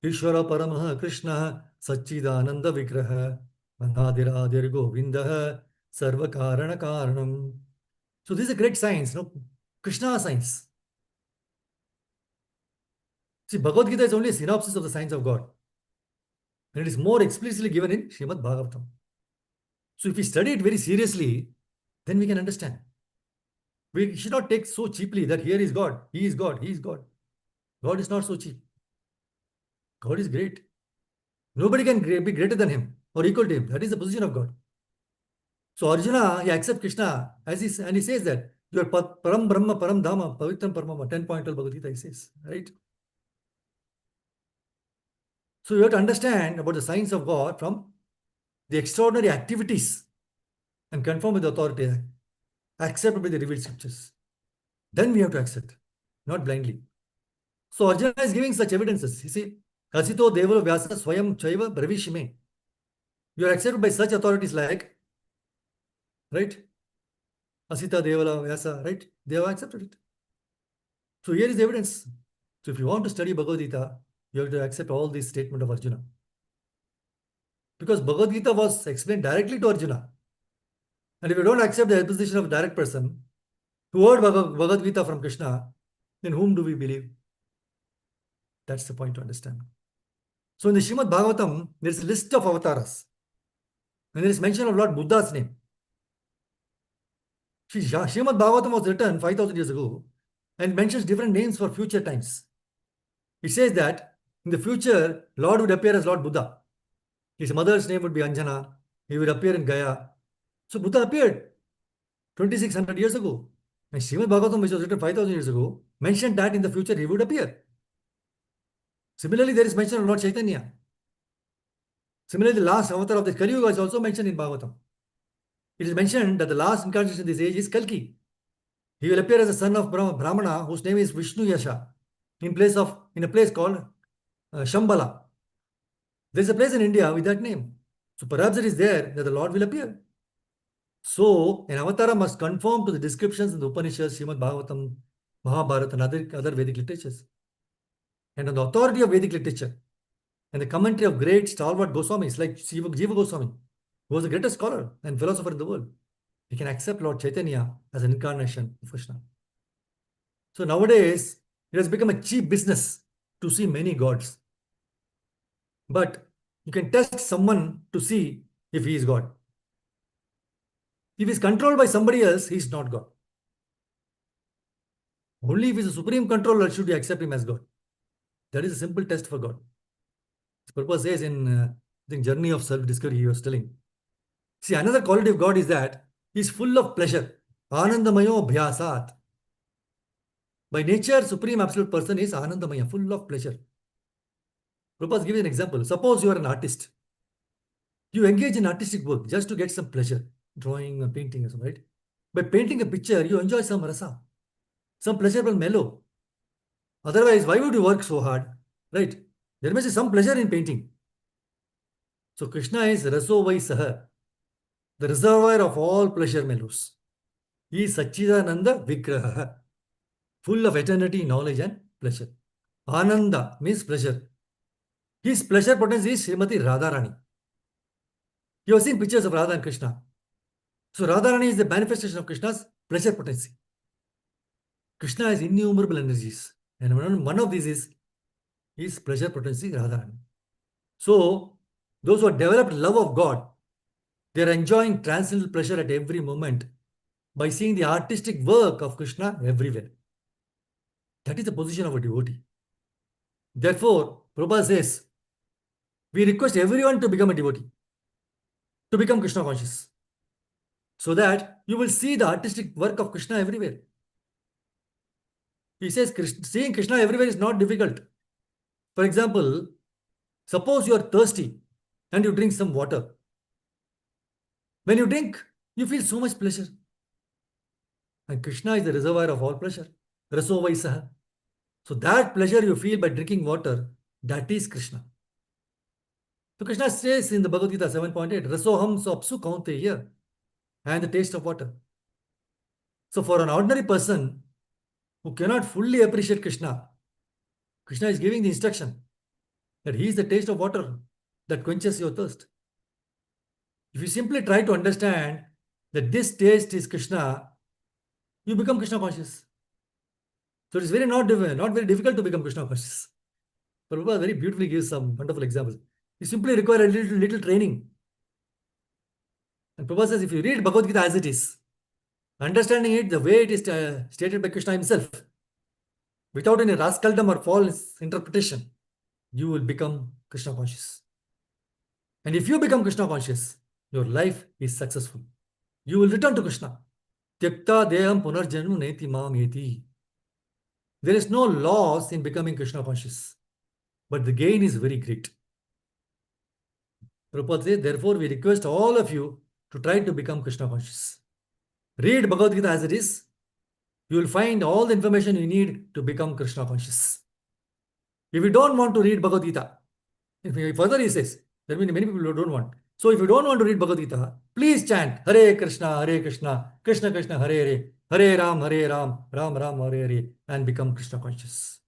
Ishvara Paramaha Krishna Sachidananda Vigraha Anadiradir Govinda Sarva Karana Karanam. So this is a great science, no? Krishna science. See, Bhagavad Gita is only a synopsis of the science of God. And it is more explicitly given in Srimad Bhagavatam. So if we study it very seriously, then we can understand. We should not take so cheaply that here is God, he is God, he is God. God is not so cheap. God is great. Nobody can be greater than him or equal to him. That is the position of God. So Arjuna, he accepts Krishna and he says that you are Param Brahma, Param Dhamma, Pavitram Paramama, 10.12 Bhagavad Gita, he says, right? So you have to understand about the science of God from the extraordinary activities and conform with the authority, accepted by the revealed scriptures. Then we have to accept, not blindly. So Arjuna is giving such evidences. You see, Kasito Devalo Vyasa Swayam Chaiva Bravishime. You are accepted by such authorities like, right? Asita Devala Vyasa, right? They have accepted it. So here is the evidence. So if you want to study Bhagavad Gita, you have to accept all these statements of Arjuna. Because Bhagavad Gita was explained directly to Arjuna. And if you don't accept the exposition of a direct person who heard Bhagavad Gita from Krishna, then whom do we believe? That's the point to understand. So in the Srimad Bhagavatam, there is a list of avatars. And there is mention of Lord Buddha's name. Srimad Bhagavatam was written 5,000 years ago and mentions different names for future times. It says that in the future, Lord would appear as Lord Buddha. His mother's name would be Anjana. He would appear in Gaya. So Buddha appeared 2600 years ago. And Srimad Bhagavatam, which was written 5,000 years ago, mentioned that in the future he would appear. Similarly, there is mention of Lord Chaitanya. Similarly, the last avatar of the Kali Yuga is also mentioned in Bhagavatam. It is mentioned that the last incarnation in this age is Kalki. He will appear as a son of Brahmana whose name is Vishnu Yasha in a place called Shambhala. There is a place in India with that name. So perhaps it is there that the Lord will appear. So an avatar must conform to the descriptions in the Upanishads, Srimad Bhagavatam, Mahabharata and other Vedic literatures. And on the authority of Vedic literature and the commentary of great stalwart Goswamis like Jiva Goswami, who was the greatest scholar and philosopher in the world, we can accept Lord Chaitanya as an incarnation of Krishna. So nowadays, it has become a cheap business to see many gods. But you can test someone to see if he is God. If he is controlled by somebody else, he is not God. Only if he is a supreme controller should you accept him as God. That is a simple test for God. His purpose says in I think Journey of Self-Discovery, he was telling. See, another quality of God is that he is full of pleasure. Anandamayo bhyasat. By nature, Supreme Absolute Person is Anandamaya, full of pleasure. Prabhupada gives an example. Suppose you are an artist. You engage in artistic work just to get some pleasure, drawing, painting, right? By painting a picture, you enjoy some rasa, some pleasurable mellow. Otherwise, why would you work so hard, right? There must be some pleasure in painting. So Krishna is Raso Vai Saha, the reservoir of all pleasure mellows. He is Sachidananda Vigraha, full of eternity, knowledge, and pleasure. Ananda means pleasure. His pleasure potency is Srimati Radharani. You have seen pictures of Radha and Krishna. So Radharani is the manifestation of Krishna's pleasure potency. Krishna has innumerable energies. And one of these is his pleasure potency, Radharani. So those who have developed love of God, they are enjoying transcendental pleasure at every moment by seeing the artistic work of Krishna everywhere. That is the position of a devotee. Therefore, Prabhupada says, we request everyone to become a devotee, to become Krishna conscious, so that you will see the artistic work of Krishna everywhere. He says seeing Krishna everywhere is not difficult. For example, suppose you are thirsty and you drink some water. When you drink, you feel so much pleasure. And Krishna is the reservoir of all pleasure. Raso Vai Saha. So that pleasure you feel by drinking water, that is Krishna. So Krishna says in the Bhagavad Gita 7.8, Rasoham Swapsu Kaunteya, and the taste of water. So for an ordinary person who cannot fully appreciate Krishna, Krishna is giving the instruction that he is the taste of water that quenches your thirst. If you simply try to understand that this taste is Krishna, you become Krishna conscious. So it's not very difficult to become Krishna conscious. Prabhupada very beautifully gives some wonderful examples. You simply require a little training. And Prabhupada says, if you read Bhagavad Gita as it is, understanding it the way it is stated by Krishna himself, without any rascaldom or false interpretation, you will become Krishna conscious. And if you become Krishna conscious, your life is successful. You will return to Krishna. Tyakta deham punarjanmu neti mam eti. There is no loss in becoming Krishna conscious, but the gain is very great. Prabhupada says, therefore, we request all of you to try to become Krishna conscious. Read Bhagavad Gita as it is. You will find all the information you need to become Krishna conscious. If you don't want to read Bhagavad Gita, further he says, there are many people who don't want. So if you don't want to read Bhagavad Gita, please chant Hare Krishna, Krishna Krishna, Hare Hare, Hare Ram, Ram Ram, Hare Hare, and become Krishna conscious.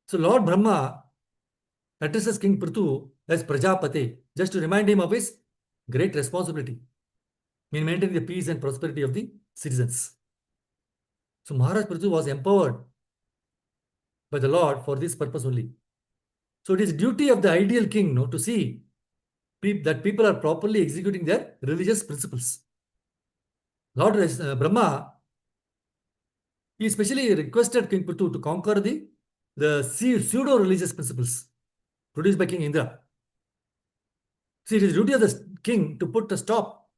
So Lord Brahma addresses King Prithu as Prajapati, just to remind him of his great responsibility in maintaining the peace and prosperity of the citizens. So Maharaj Prithu was empowered by the Lord for this purpose only. So it is duty of the ideal king to see that people are properly executing their religious principles. Lord Brahma, he especially requested King Prithu to conquer the pseudo-religious principles produced by King Indra. See, it is duty of the king to put a stop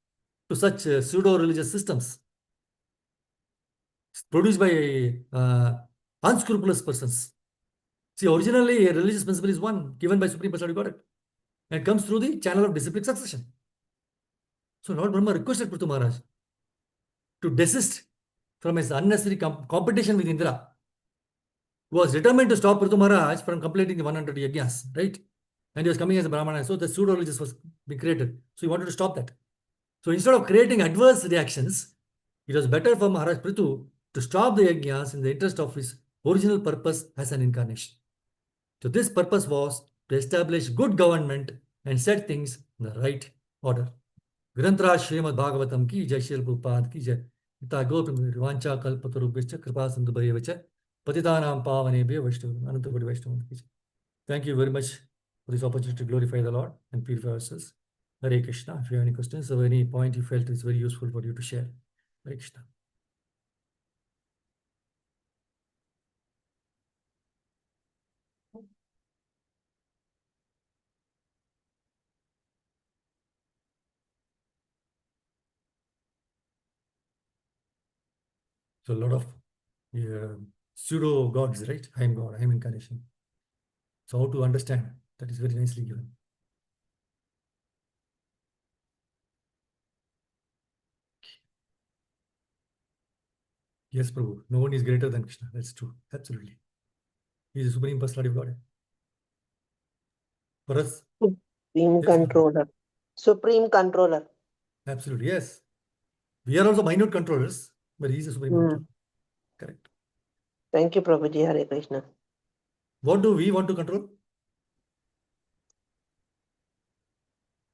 to such pseudo-religious systems produced by unscrupulous persons. See, originally a religious principle is one given by Supreme Personality of Godhead, and it comes through the channel of disciplic succession. So Lord Brahma requested Prithu Maharaj to desist from his unnecessary competition with Indra, who was determined to stop Prithu Maharaj from completing the 100 yajnas, right? And he was coming as a Brahmana, so the pseudo-religious was being created. So he wanted to stop that. So instead of creating adverse reactions, it was better for Maharaj Prithu to stop the yajnas in the interest of his original purpose as an incarnation. So this purpose was to establish good government and set things in the right order. Granthra Srimad Bhagavatam ki jai, Srila Prabhupada ki jai. Ita gopim rivancha kalpatarubhyacha kripa sindhu bhayevacha Patitanam Pavanebhyo Vaishnavim. Ananta Koti Vaishnavim ki jai. Thank you very much for this opportunity to glorify the Lord and purify ourselves. Hare Krishna. If you have any questions or any point you felt is very useful for you to share. Hare Krishna. So a lot of pseudo gods, right? I am God, I am incarnation. So how to understand? That is very nicely given. Yes, Prabhu. No one is greater than Krishna. That's true. Absolutely. He is the Supreme Personality of God. For us, Supreme yes, controller. Supreme controller. absolutely, yes. We are also minute controllers, but he is the Supreme Controller. Correct. Thank you, Prabhuji. Hare Krishna. What do we want to control?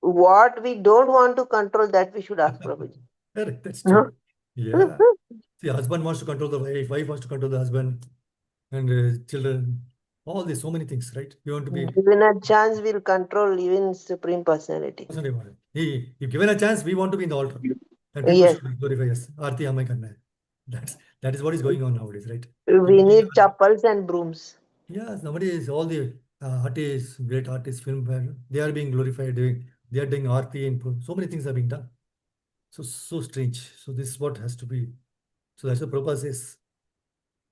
What we don't want to control, that we should ask Prabhuji. Correct. That's true. Yeah. See, husband wants to control the wife wants to control the husband, and children. All these, so many things, right? You want to be. Given a chance, we'll control even Supreme Personality. If given a chance, we want to be in the altar, and people Yes. should glorify us. Aarti Amay karna hai. That is what is going on nowadays, right? We need chappals and brooms. Yes, nowadays all the artists, great artists, film, they are being glorified. They are doing aarti and so many things are being done. So strange. So this is what has to be. So that's what Prabhupada says.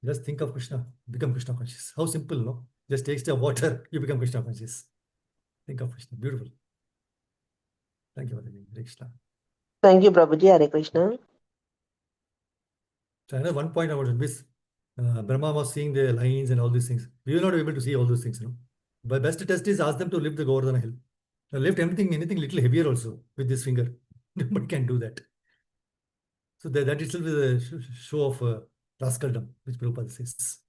Just think of Krishna, become Krishna conscious. How simple, no? Just take the water, you become Krishna conscious. Think of Krishna. Beautiful. Thank you, Hare Krishna. Thank you, Prabhuji. Hare Krishna. So another one point I want to miss. Brahma was seeing the lines and all these things. We will not be able to see all those things, no? But best test is ask them to lift the Govardhana hill. Lift anything little heavier also with this finger. Nobody can do that. So that itself is a show of rascaldom, which Prabhupada says.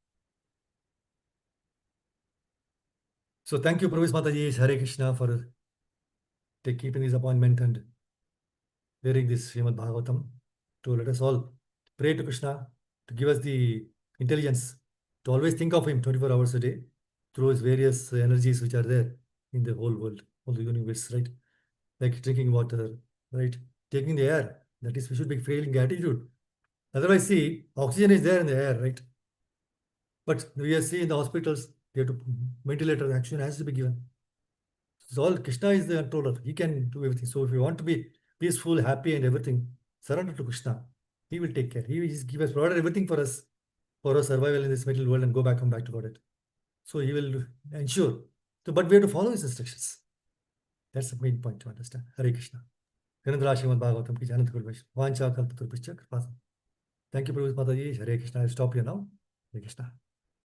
So thank you, Prabhupada Mataji, Hare Krishna, for keeping this appointment and wearing this Srimad Bhagavatam to let us all pray to Krishna to give us the intelligence to always think of him 24 hours a day through his various energies which are there in the whole world, all the universe, right? Like drinking water, right? Taking the air. That is, we should be feeling gratitude. Otherwise, see, oxygen is there in the air, right? But we see in the hospitals, they have to ventilator action has to be given. So all Krishna is the controller. He can do everything. So if you want to be peaceful, happy, and everything, surrender to Krishna. He will take care. He will just give us, provided everything for us, for our survival in this material world and come back to God. So he will ensure. So, but we have to follow his instructions. That's the main point to understand. Hare Krishna. Thank you, Prabhu Mataji. Hare Krishna. I'll stop here now. Hare Krishna.